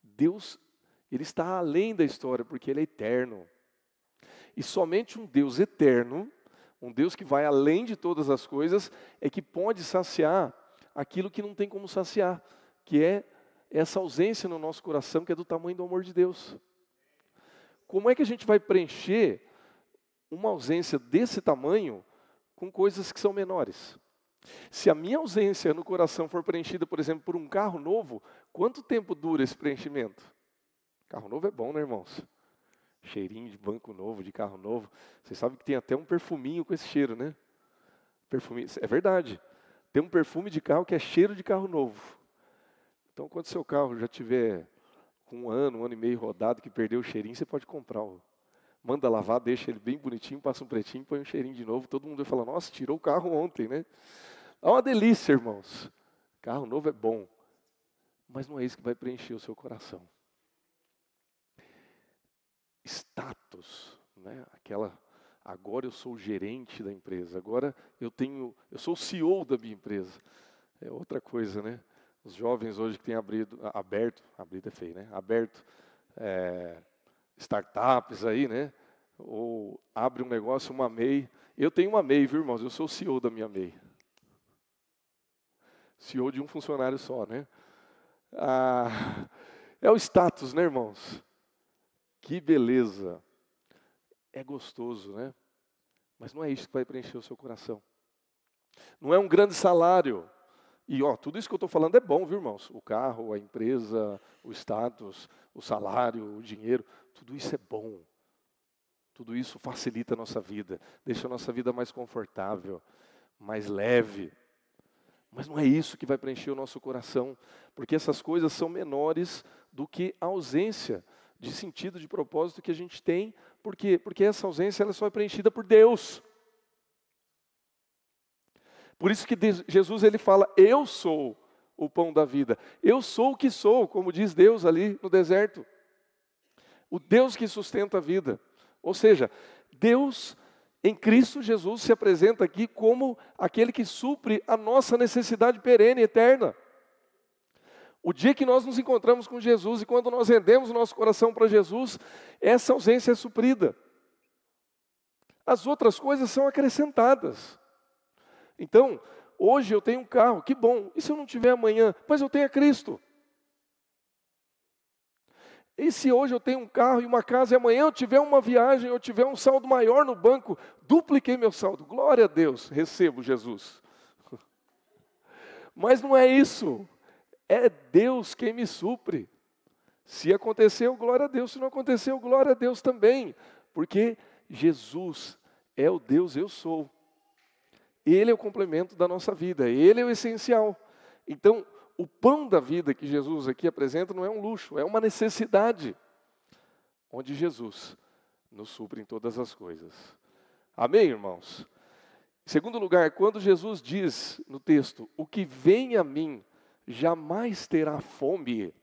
Speaker 2: Deus, ele está além da história, porque ele é eterno. E somente um Deus eterno, um Deus que vai além de todas as coisas, é que pode saciar aquilo que não tem como saciar, que é essa ausência no nosso coração, que é do tamanho do amor de Deus. Como é que a gente vai preencher uma ausência desse tamanho com coisas que são menores? Se a minha ausência no coração for preenchida, por exemplo, por um carro novo, quanto tempo dura esse preenchimento? Carro novo é bom, né, irmãos? Cheirinho de banco novo, de carro novo. Vocês sabem que tem até um perfuminho com esse cheiro, né? Perfuminho, é verdade. Tem um perfume de carro que é cheiro de carro novo. Então, quando seu carro já tiver com um ano e meio rodado, que perdeu o cheirinho, você pode comprar. Manda lavar, deixa ele bem bonitinho, passa um pretinho, põe um cheirinho de novo. Todo mundo vai falar, nossa, tirou o carro ontem, né? É uma delícia, irmãos. Carro novo é bom. Mas não é isso que vai preencher o seu coração. Status, né? Agora eu sou o gerente da empresa, agora eu sou o CEO da minha empresa. É outra coisa, né? Os jovens hoje que têm aberto é feio, né? Aberto startups aí, né? Ou abre um negócio, uma MEI. Eu tenho uma MEI, viu, irmãos? Eu sou o CEO da minha MEI. CEO de um funcionário só, né? É o status, né, irmãos? Que beleza. É gostoso, né? Mas não é isso que vai preencher o seu coração. Não é um grande salário. E tudo isso que eu estou falando é bom, viu, irmãos? O carro, a empresa, o status, o salário, o dinheiro, tudo isso é bom. Tudo isso facilita a nossa vida, deixa a nossa vida mais confortável, mais leve. Mas não é isso que vai preencher o nosso coração, porque essas coisas são menores do que a ausência de sentido, de propósito que a gente tem. Por quê? Porque essa ausência ela só é preenchida por Deus. Por isso que Jesus ele fala, eu sou o pão da vida. Eu sou o que sou, como diz Deus ali no deserto. O Deus que sustenta a vida. Ou seja, Deus em Cristo Jesus se apresenta aqui como aquele que supre a nossa necessidade perene, eterna. O dia que nós nos encontramos com Jesus e quando nós rendemos o nosso coração para Jesus, essa ausência é suprida. As outras coisas são acrescentadas. Então, hoje eu tenho um carro, que bom. E se eu não tiver amanhã? Mas eu tenho a Cristo. E se hoje eu tenho um carro e uma casa e amanhã eu tiver uma viagem, eu tiver um saldo maior no banco, dupliquei meu saldo. Glória a Deus, recebo Jesus. Mas não é isso. É Deus quem me supre. Se aconteceu, glória a Deus. Se não aconteceu, glória a Deus também. Porque Jesus é o Deus eu sou. Ele é o complemento da nossa vida. Ele é o essencial. Então, o pão da vida que Jesus aqui apresenta não é um luxo, é uma necessidade. Onde Jesus nos supre em todas as coisas. Amém, irmãos? Em segundo lugar, quando Jesus diz no texto, o que vem a mim jamais terá fome,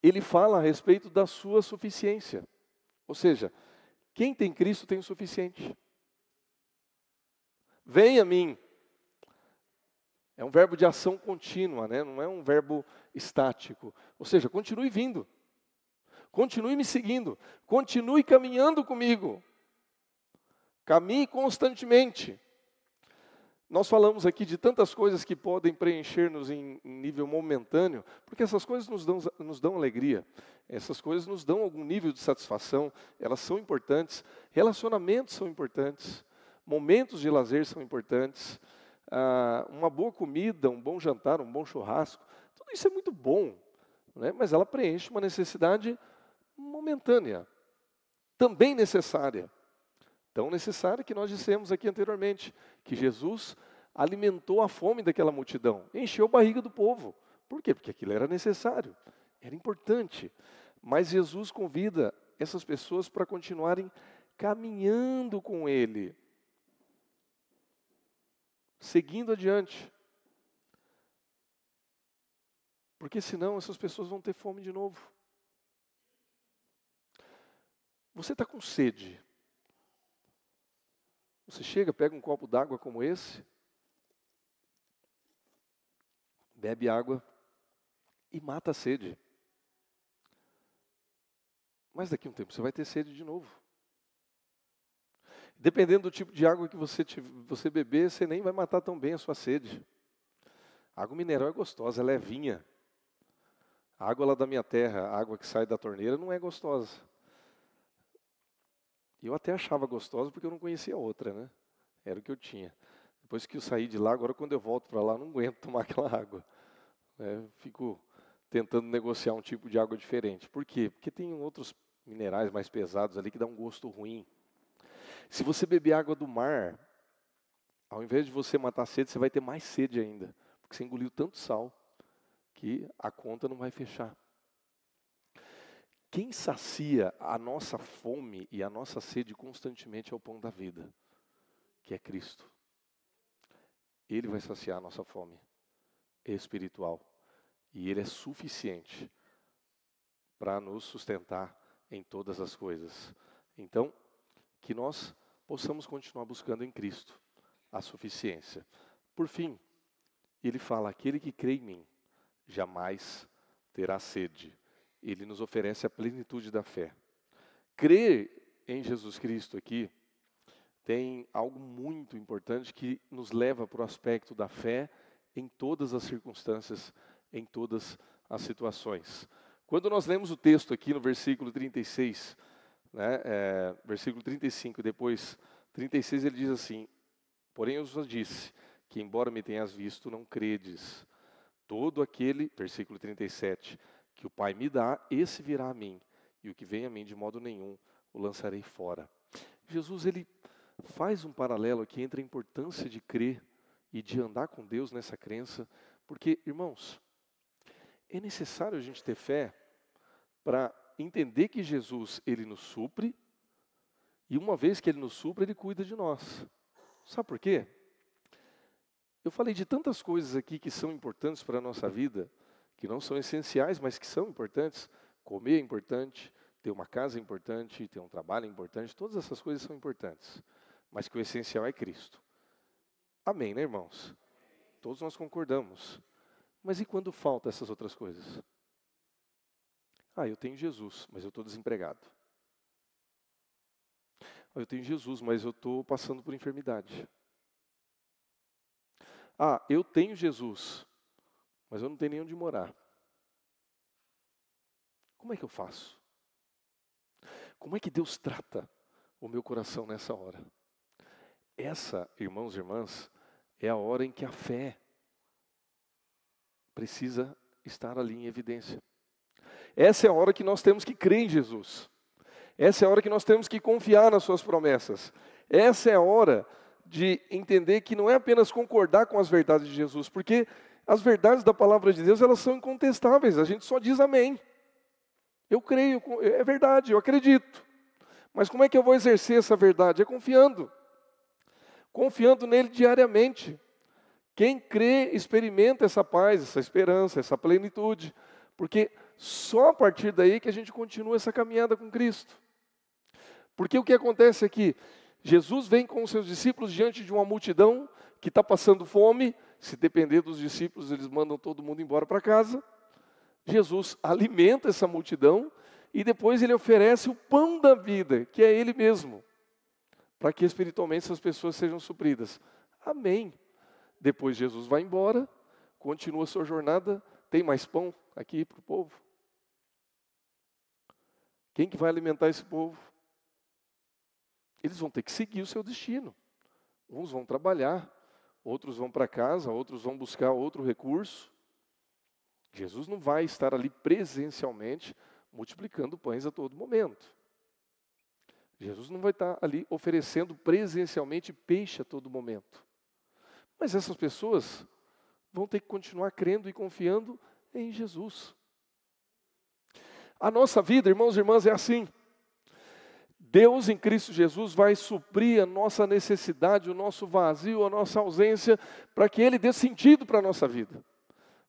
Speaker 2: ele fala a respeito da sua suficiência. Ou seja, quem tem Cristo tem o suficiente. Vem a mim. É um verbo de ação contínua, né? Não é um verbo estático. Ou seja, continue vindo. Continue me seguindo. Continue caminhando comigo. Caminhe constantemente. Nós falamos aqui de tantas coisas que podem preencher-nos em nível momentâneo, porque essas coisas nos dão alegria, essas coisas nos dão algum nível de satisfação, elas são importantes, relacionamentos são importantes, momentos de lazer são importantes, uma boa comida, um bom jantar, um bom churrasco, tudo isso é muito bom, né? Mas ela preenche uma necessidade momentânea, também necessária. Tão necessária que nós dissemos aqui anteriormente, que Jesus alimentou a fome daquela multidão, encheu a barriga do povo. Por quê? Porque aquilo era necessário, era importante. Mas Jesus convida essas pessoas para continuarem caminhando com Ele, seguindo adiante. Porque senão essas pessoas vão ter fome de novo. Você está com sede. Você chega, pega um copo d'água como esse, bebe água e mata a sede. Mas daqui a um tempo você vai ter sede de novo. Dependendo do tipo de água que você beber, você nem vai matar tão bem a sua sede. A água mineral é gostosa, é levinha. A água lá da minha terra, a água que sai da torneira, não é gostosa. Eu até achava gostosa porque eu não conhecia outra, né? Era o que eu tinha. Depois que eu saí de lá, agora quando eu volto para lá, não aguento tomar aquela água. Fico tentando negociar um tipo de água diferente. Por quê? Porque tem outros minerais mais pesados ali que dão um gosto ruim. Se você beber água do mar, ao invés de você matar a sede, você vai ter mais sede ainda. Porque você engoliu tanto sal que a conta não vai fechar. Quem sacia a nossa fome e a nossa sede constantemente é o pão da vida, que é Cristo. Ele vai saciar a nossa fome espiritual. E Ele é suficiente para nos sustentar em todas as coisas. Então, que nós possamos continuar buscando em Cristo a suficiência. Por fim, Ele fala, aquele que crê em mim jamais terá sede. Ele nos oferece a plenitude da fé. Crer em Jesus Cristo aqui tem algo muito importante que nos leva para o aspecto da fé em todas as circunstâncias, em todas as situações. Quando nós lemos o texto aqui no versículo 36, versículo 35 e depois 36, ele diz assim, porém eu vos disse que embora me tenhas visto, não credes. Todo aquele, versículo 37, que o Pai me dá, esse virá a mim, e o que vem a mim de modo nenhum o lançarei fora. Jesus, ele faz um paralelo aqui entre a importância de crer e de andar com Deus nessa crença, porque, irmãos, é necessário a gente ter fé para entender que Jesus, ele nos supre, e uma vez que ele nos supre, ele cuida de nós. Sabe por quê? Eu falei de tantas coisas aqui que são importantes para a nossa vida, que não são essenciais, mas que são importantes. Comer é importante, ter uma casa é importante, ter um trabalho é importante, todas essas coisas são importantes. Mas que o essencial é Cristo. Amém, né, irmãos? Todos nós concordamos. Mas e quando faltam essas outras coisas? Eu tenho Jesus, mas eu estou desempregado. Eu tenho Jesus, mas eu estou passando por enfermidade. Eu tenho Jesus, mas eu não tenho nem onde morar. Como é que eu faço? Como é que Deus trata o meu coração nessa hora? Essa, irmãos e irmãs, é a hora em que a fé precisa estar ali em evidência. Essa é a hora que nós temos que crer em Jesus. Essa é a hora que nós temos que confiar nas suas promessas. Essa é a hora de entender que não é apenas concordar com as verdades de Jesus, porque as verdades da palavra de Deus, elas são incontestáveis, a gente só diz amém. Eu creio, é verdade, eu acredito. Mas como é que eu vou exercer essa verdade? É confiando. Confiando nele diariamente. Quem crê, experimenta essa paz, essa esperança, essa plenitude. Porque só a partir daí que a gente continua essa caminhada com Cristo. Porque o que acontece é que Jesus vem com os seus discípulos diante de uma multidão que está passando fome. Se depender dos discípulos, eles mandam todo mundo embora para casa. Jesus alimenta essa multidão e depois ele oferece o pão da vida, que é ele mesmo, para que espiritualmente essas pessoas sejam supridas. Amém. Depois Jesus vai embora, continua a sua jornada. Tem mais pão aqui para o povo? Quem que vai alimentar esse povo? Eles vão ter que seguir o seu destino. Uns vão trabalhar, outros vão para casa, outros vão buscar outro recurso. Jesus não vai estar ali presencialmente multiplicando pães a todo momento. Jesus não vai estar ali oferecendo presencialmente peixe a todo momento. Mas essas pessoas vão ter que continuar crendo e confiando em Jesus. A nossa vida, irmãos e irmãs, é assim. Deus em Cristo Jesus vai suprir a nossa necessidade, o nosso vazio, a nossa ausência, para que Ele dê sentido para a nossa vida.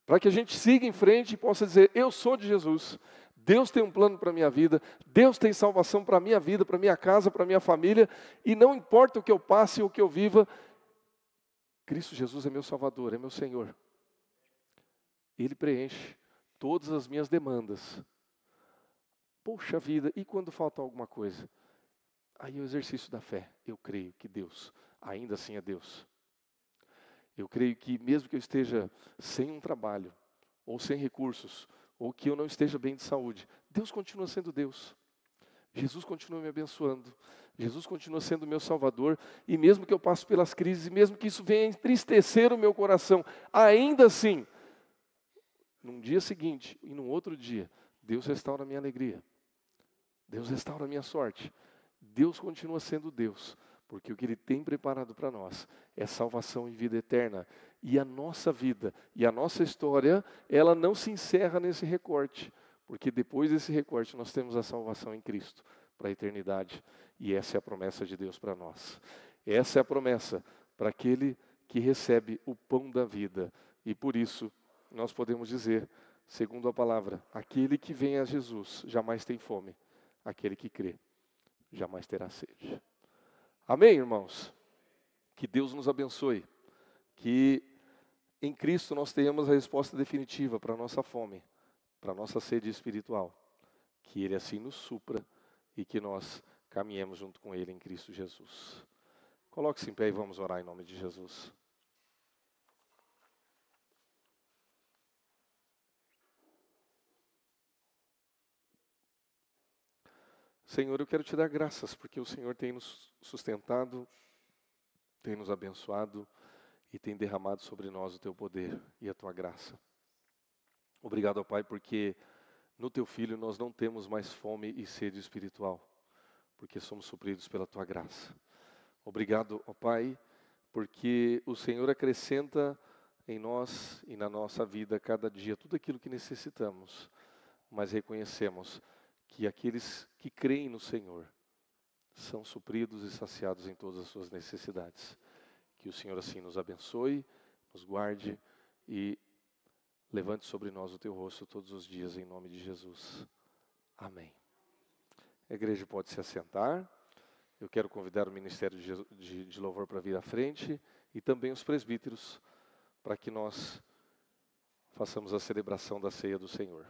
Speaker 2: Para que a gente siga em frente e possa dizer, eu sou de Jesus. Deus tem um plano para a minha vida, Deus tem salvação para a minha vida, para a minha casa, para a minha família, e não importa o que eu passe ou o que eu viva, Cristo Jesus é meu Salvador, é meu Senhor. Ele preenche todas as minhas demandas. Poxa vida, e quando falta alguma coisa? Aí é o exercício da fé. Eu creio que Deus, ainda assim é Deus. Eu creio que mesmo que eu esteja sem um trabalho, ou sem recursos, ou que eu não esteja bem de saúde, Deus continua sendo Deus. Jesus continua me abençoando. Jesus continua sendo meu Salvador. E mesmo que eu passe pelas crises, e mesmo que isso venha entristecer o meu coração, ainda assim, num dia seguinte e num outro dia, Deus restaura a minha alegria. Deus restaura a minha sorte. Deus continua sendo Deus, porque o que Ele tem preparado para nós é salvação e vida eterna. E a nossa vida e a nossa história, ela não se encerra nesse recorte, porque depois desse recorte nós temos a salvação em Cristo para a eternidade. E essa é a promessa de Deus para nós. Essa é a promessa para aquele que recebe o pão da vida. E por isso nós podemos dizer, segundo a palavra, aquele que vem a Jesus jamais tem fome, aquele que crê jamais terá sede. Amém, irmãos? Que Deus nos abençoe, que em Cristo nós tenhamos a resposta definitiva para a nossa fome, para a nossa sede espiritual, que Ele assim nos supra e que nós caminhemos junto com Ele em Cristo Jesus. Coloque-se em pé e vamos orar em nome de Jesus. Senhor, eu quero te dar graças, porque o Senhor tem nos sustentado, tem nos abençoado e tem derramado sobre nós o teu poder e a tua graça. Obrigado, ó Pai, porque no teu Filho nós não temos mais fome e sede espiritual, porque somos supridos pela tua graça. Obrigado, ó Pai, porque o Senhor acrescenta em nós e na nossa vida cada dia tudo aquilo que necessitamos, mas reconhecemos que aqueles que creem no Senhor são supridos e saciados em todas as suas necessidades. Que o Senhor assim nos abençoe, nos guarde e levante sobre nós o teu rosto todos os dias, em nome de Jesus. Amém. A igreja pode se assentar. Eu quero convidar o Ministério de Louvor para vir à frente e também os presbíteros para que nós façamos a celebração da ceia do Senhor.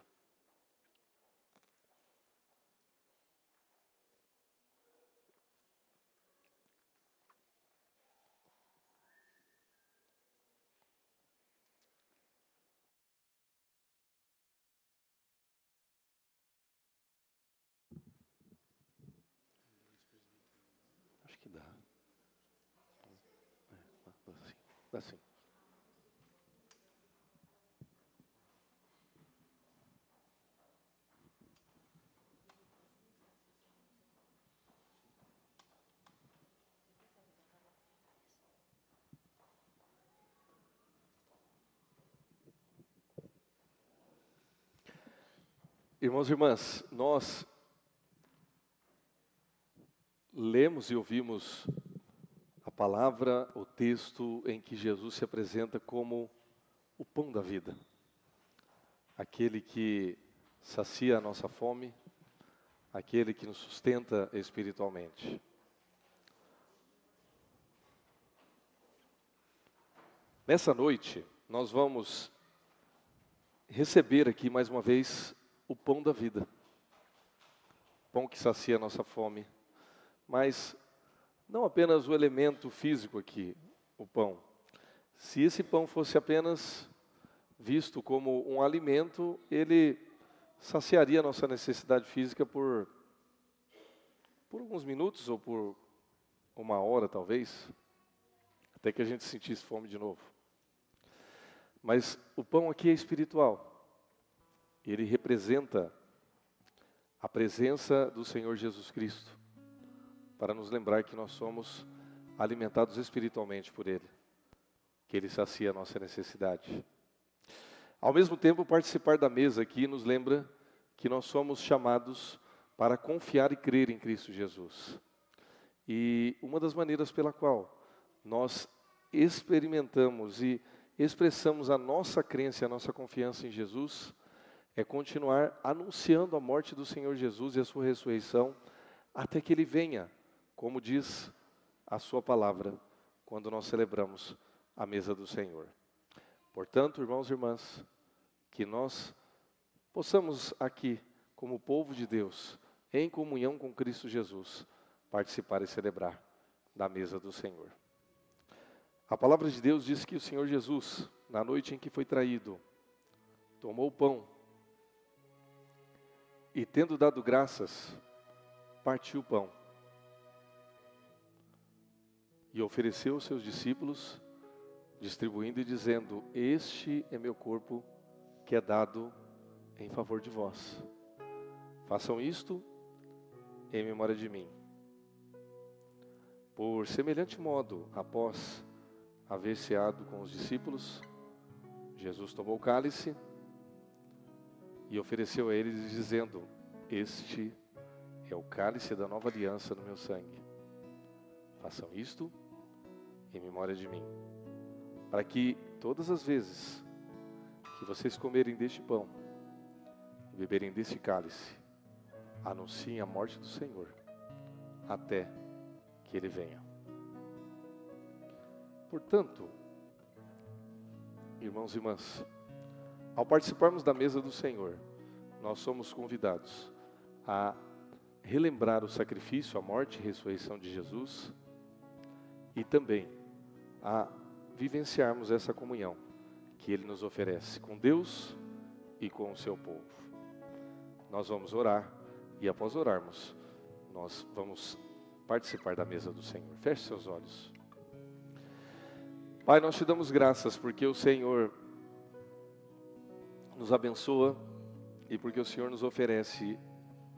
Speaker 2: Acho que dá. Dá sim. Irmãos e irmãs, nós lemos e ouvimos a palavra, o texto em que Jesus se apresenta como o pão da vida, aquele que sacia a nossa fome, aquele que nos sustenta espiritualmente. Nessa noite, nós vamos receber aqui mais uma vez o pão da vida, pão que sacia a nossa fome, mas não apenas o elemento físico aqui, o pão. Se esse pão fosse apenas visto como um alimento, ele saciaria a nossa necessidade física por alguns minutos ou por uma hora talvez, até que a gente sentisse fome de novo. Mas o pão aqui é espiritual. Ele representa a presença do Senhor Jesus Cristo, para nos lembrar que nós somos alimentados espiritualmente por Ele, que Ele sacia a nossa necessidade. Ao mesmo tempo, participar da mesa aqui nos lembra que nós somos chamados para confiar e crer em Cristo Jesus. E uma das maneiras pela qual nós experimentamos e expressamos a nossa crença e a nossa confiança em Jesus é continuar anunciando a morte do Senhor Jesus e a sua ressurreição até que Ele venha, como diz a sua palavra, quando nós celebramos a mesa do Senhor. Portanto, irmãos e irmãs, que nós possamos aqui, como povo de Deus, em comunhão com Cristo Jesus, participar e celebrar da mesa do Senhor. A palavra de Deus diz que o Senhor Jesus, na noite em que foi traído, tomou o pão e, tendo dado graças, partiu o pão e ofereceu aos seus discípulos, distribuindo e dizendo: este é meu corpo que é dado em favor de vós. Façam isto em memória de mim. Por semelhante modo, após haver ceado com os discípulos, Jesus tomou o cálice e ofereceu a eles, dizendo: este é o cálice da nova aliança no meu sangue. Façam isto em memória de mim, para que todas as vezes que vocês comerem deste pão e beberem deste cálice, anunciem a morte do Senhor até que Ele venha. Portanto, irmãos e irmãs, ao participarmos da mesa do Senhor, nós somos convidados a relembrar o sacrifício, a morte e ressurreição de Jesus e também a vivenciarmos essa comunhão que Ele nos oferece com Deus e com o seu povo. Nós vamos orar e após orarmos, nós vamos participar da mesa do Senhor. Feche seus olhos. Pai, nós te damos graças porque o Senhor nos abençoa e porque o Senhor nos oferece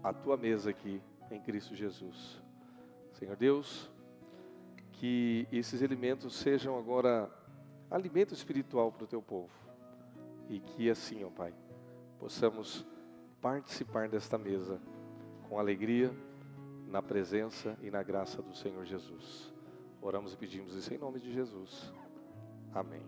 Speaker 2: a tua mesa aqui em Cristo Jesus. Senhor Deus, que esses alimentos sejam agora alimento espiritual para o teu povo e que assim, ó Pai, possamos participar desta mesa com alegria, na presença e na graça do Senhor Jesus. Oramos e pedimos isso em nome de Jesus. Amém.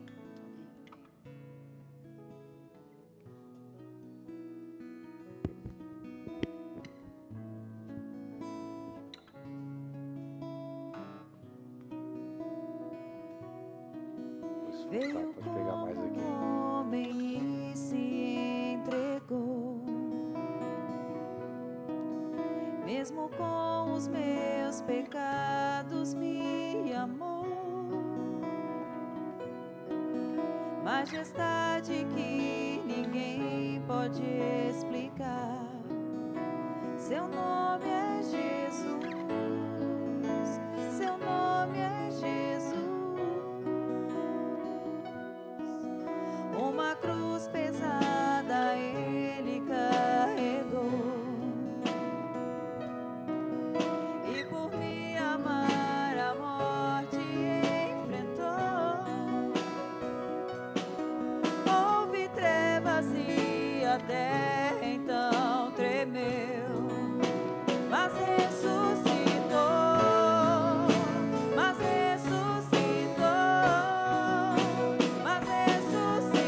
Speaker 1: Veio
Speaker 2: pode pegar mais aqui.
Speaker 1: como homem e se entregou, mesmo com os meus pecados me amou. Majestade que ninguém pode explicar. Seu nome é Jesus. Seu nome é Jesus. Uma cruz pesada ele carregou, e por me amar a morte enfrentou. Houve trevas e a terra então tremeu, mas ressuscitou, mas ressuscitou, mas ressuscitou,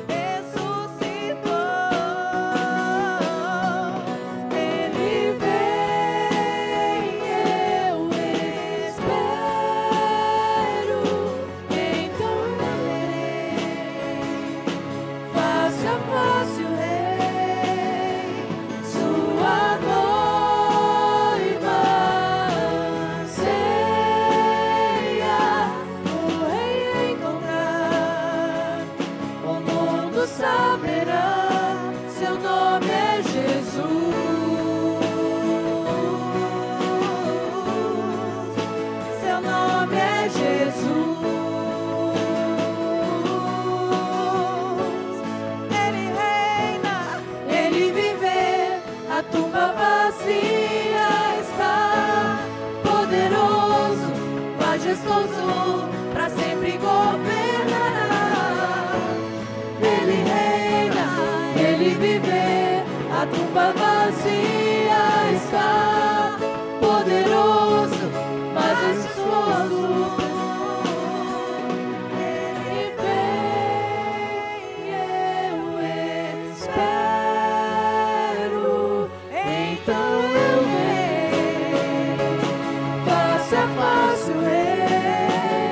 Speaker 1: ressuscitou. Ele vem, eu espero, então eu verei face a face o Rei, sua noiva anseia o Rei encontrar. O mundo saberá, seu nome é Jesus. Seu nome é Jesus. Ele reina, ele vive, a tumba vazia está. Poderoso, majestoso, para sempre governará. Ele reina, ele vive, a tumba vazia está. Poderoso, majestoso, ele vem, eu espero, então eu verei face a face o Rei,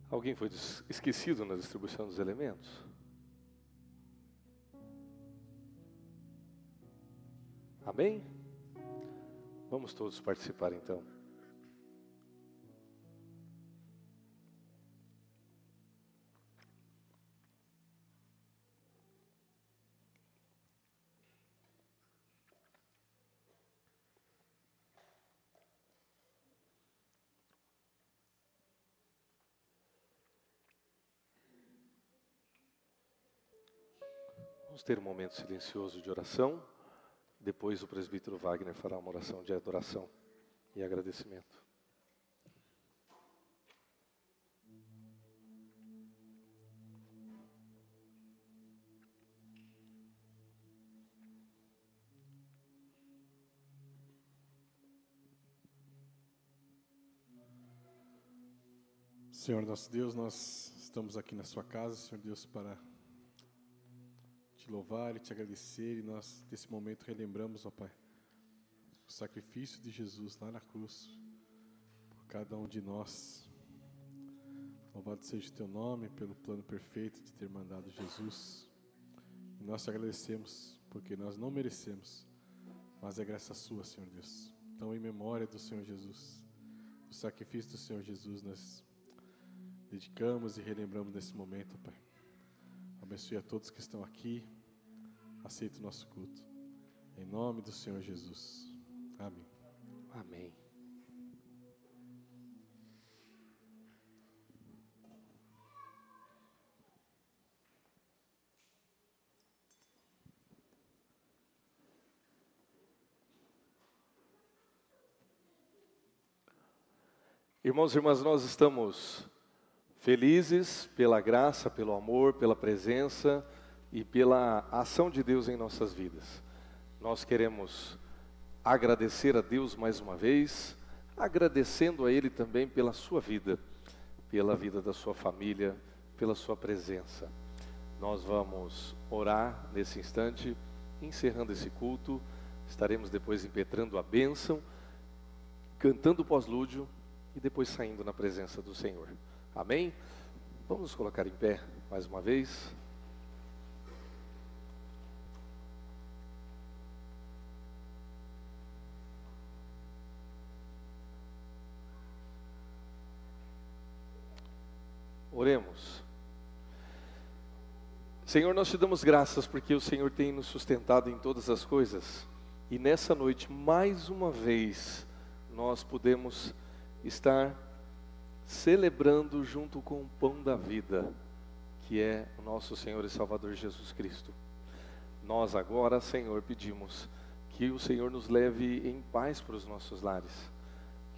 Speaker 2: Alguém foi esquecido na distribuição dos elementos? Amém? Vamos todos participar então. Vamos ter um momento silencioso de oração. Depois o presbítero Wagner fará uma oração de adoração e agradecimento.
Speaker 4: Senhor nosso Deus, nós estamos aqui na sua casa, Senhor Deus, para te louvar e te agradecer, e nós, nesse momento, relembramos, ó Pai, o sacrifício de Jesus lá na cruz, por cada um de nós. Louvado seja o teu nome pelo plano perfeito de ter mandado Jesus. E nós te agradecemos, porque nós não merecemos, mas é graça sua, Senhor Deus. Então, em memória do Senhor Jesus, do sacrifício do Senhor Jesus, nós dedicamos e relembramos nesse momento, Pai. Abençoe a todos que estão aqui. Aceita o nosso culto. Em nome do Senhor Jesus. Amém.
Speaker 2: Amém. Irmãos e irmãs, nós estamos felizes pela graça, pelo amor, pela presença e pela ação de Deus em nossas vidas. Nós queremos agradecer a Deus mais uma vez, agradecendo a Ele também pela sua vida, pela vida da sua família, pela sua presença. Nós vamos orar nesse instante, encerrando esse culto. Estaremos depois impetrando a bênção, cantando o pós-lúdio e depois saindo na presença do Senhor. Amém? Vamos nos colocar em pé mais uma vez. Oremos. Senhor, nós te damos graças porque o Senhor tem nos sustentado em todas as coisas. E nessa noite, mais uma vez, nós podemos estar celebrando junto com o pão da vida, que é o nosso Senhor e Salvador Jesus Cristo. Nós agora, Senhor, pedimos que o Senhor nos leve em paz para os nossos lares,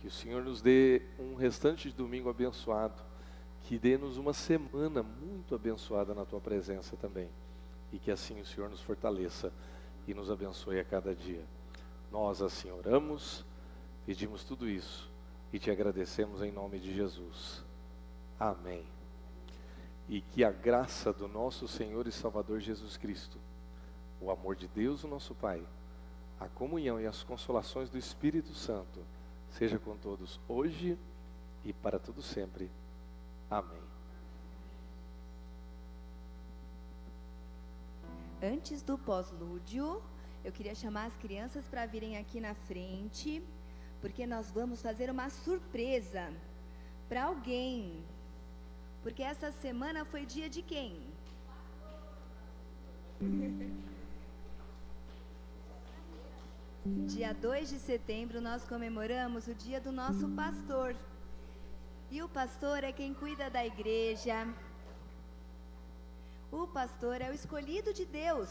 Speaker 2: que o Senhor nos dê um restante de domingo abençoado, que dê-nos uma semana muito abençoada na Tua presença também, e que assim o Senhor nos fortaleça e nos abençoe a cada dia. Nós assim oramos, pedimos tudo isso e te agradecemos em nome de Jesus. Amém. E que a graça do nosso Senhor e Salvador Jesus Cristo, o amor de Deus, o nosso Pai, a comunhão e as consolações do Espírito Santo, seja com todos hoje e para todo sempre. Amém.
Speaker 5: Antes do pós-lúdio, eu queria chamar as crianças para virem aqui na frente, porque nós vamos fazer uma surpresa para alguém. Porque essa semana foi dia de quem? Dia 2 de setembro nós comemoramos o dia do nosso pastor. E o pastor é quem cuida da igreja. O pastor é o escolhido de Deus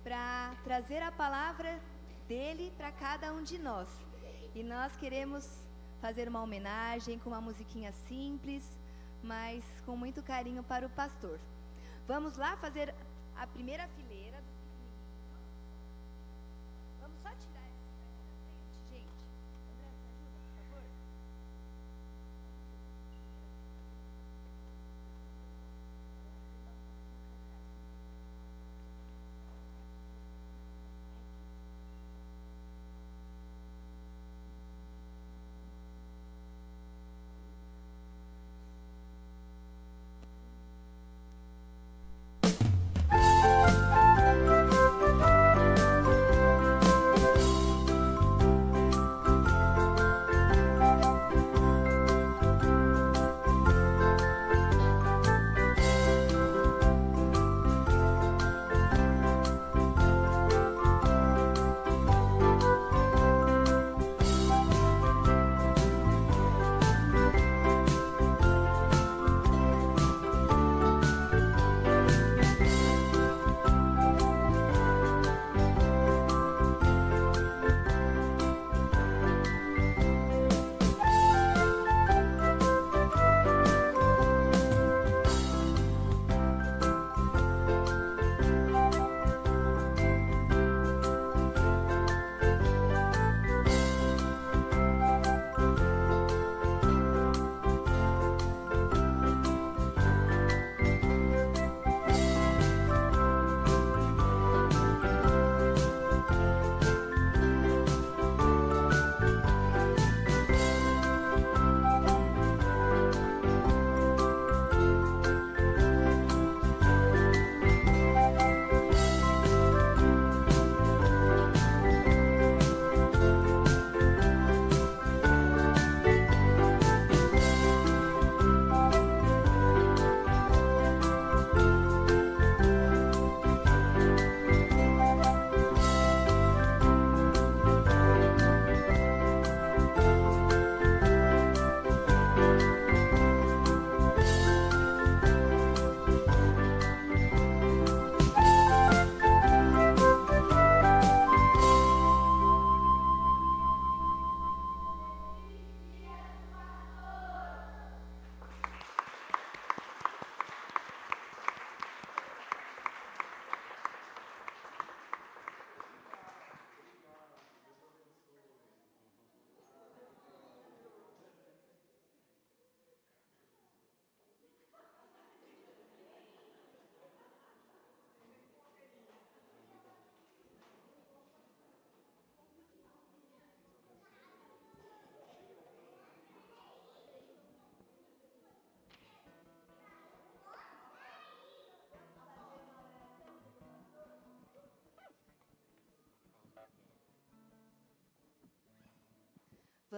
Speaker 5: para trazer a palavra dele para cada um de nós. E nós queremos fazer uma homenagem com uma musiquinha simples, mas com muito carinho para o pastor. Vamos lá fazer a primeira fileira. Vamos só tirar essa daqui da frente, gente. André, me ajuda, por favor?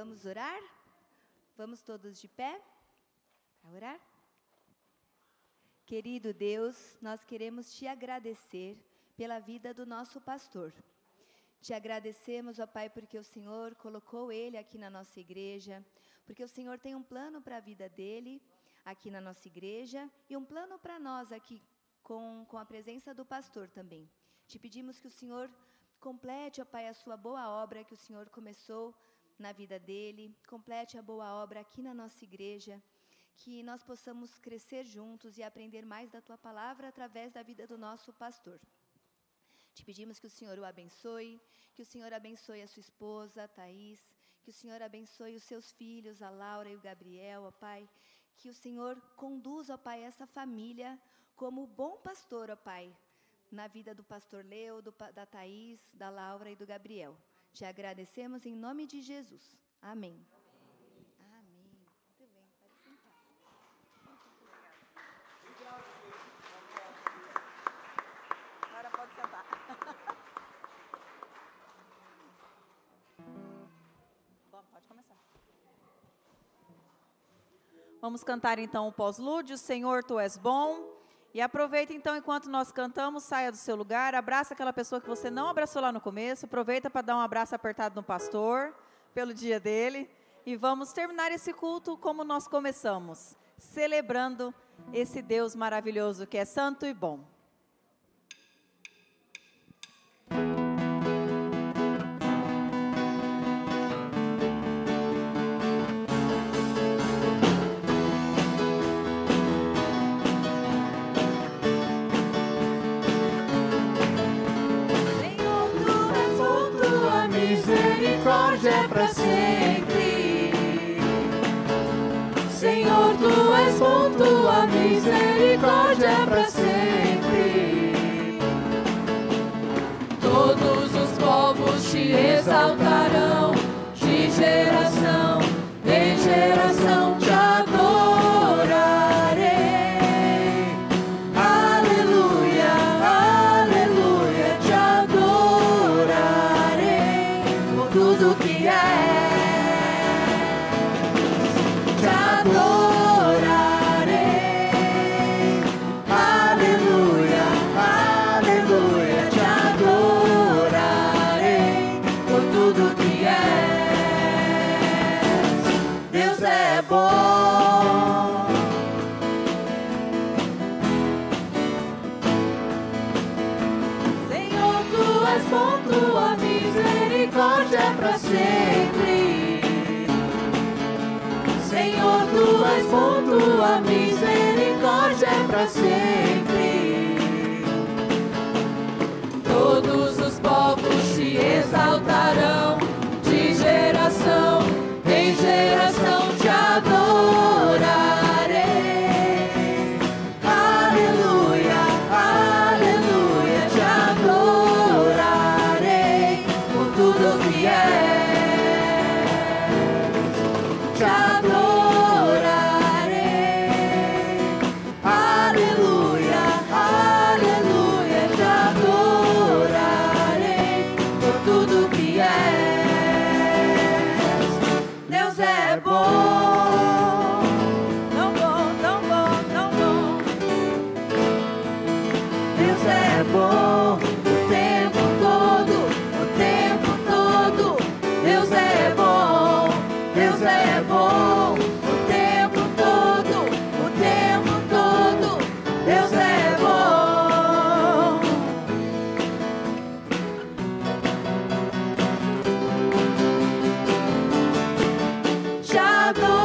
Speaker 5: Vamos orar? Vamos todos de pé para orar? Querido Deus, nós queremos te agradecer pela vida do nosso pastor. Te agradecemos, ó Pai, porque o Senhor colocou ele aqui na nossa igreja, porque o Senhor tem um plano para a vida dele aqui na nossa igreja e um plano para nós aqui com a presença do pastor também. Te pedimos que o Senhor complete, ó Pai, a sua boa obra que o Senhor começou na vida dele, complete a boa obra aqui na nossa igreja, que nós possamos crescer juntos e aprender mais da Tua palavra através da vida do nosso pastor. Te pedimos que o Senhor o abençoe, que o Senhor abençoe a sua esposa, a Thaís, que o Senhor abençoe os seus filhos, a Laura e o Gabriel, ó Pai, que o Senhor conduza, ó Pai, essa família como bom pastor, ó Pai, na vida do pastor Leo, da Thaís, da Laura e do Gabriel. Te agradecemos em nome de Jesus. Amém. Amém. Muito bem, pode sentar.
Speaker 1: Agora pode sentar. Bom, pode começar. Vamos cantar então o pós-lúdio, Senhor, Tu és bom. E aproveita então, enquanto nós cantamos, saia do seu lugar, abraça aquela pessoa que você não abraçou lá no começo, aproveita para dar um abraço apertado no pastor, pelo dia dele, e vamos terminar esse culto como nós começamos, celebrando esse Deus maravilhoso que é santo e bom.
Speaker 3: Misericórdia é para sempre. Senhor, Tu és bom, Tua misericórdia é para sempre. Todos os povos te exaltarão, de geração em geração te adorarei. Aleluia, aleluia, te adorarei. Tudo que és, te adorarei. Aleluia, aleluia, te adorarei. Por tudo que és, Deus é bom. Senhor, Tu és bom, Tua misericórdia é para sempre. Senhor, Tu és bom, Tua misericórdia é para sempre. Todos os povos te exaltarão, de geração em geração te adorarei. Aleluia, aleluia, te adorarei. Por tudo que és, te adorarei. Aleluia, aleluia, te adorarei. Por tudo que és, Deus é bom.
Speaker 1: Tão bom, tão bom, tão bom.
Speaker 3: Deus é bom o tempo todo, o tempo todo. Deus é bom, Deus é bom o tempo todo, o tempo todo. Deus é bom. Te adorarei.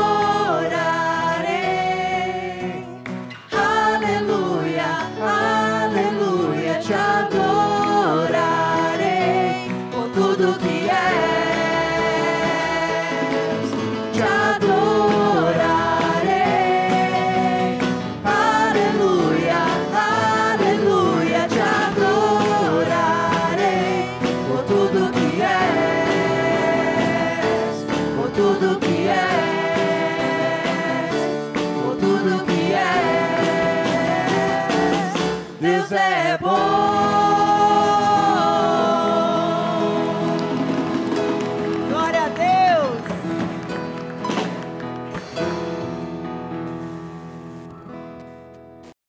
Speaker 3: Aleluia, aleluia, te adorarei. Por tudo que és, te adorarei. Aleluia, aleluia, te adorarei. Por tudo que és, por tudo que és, por tudo que és. Deus é bom.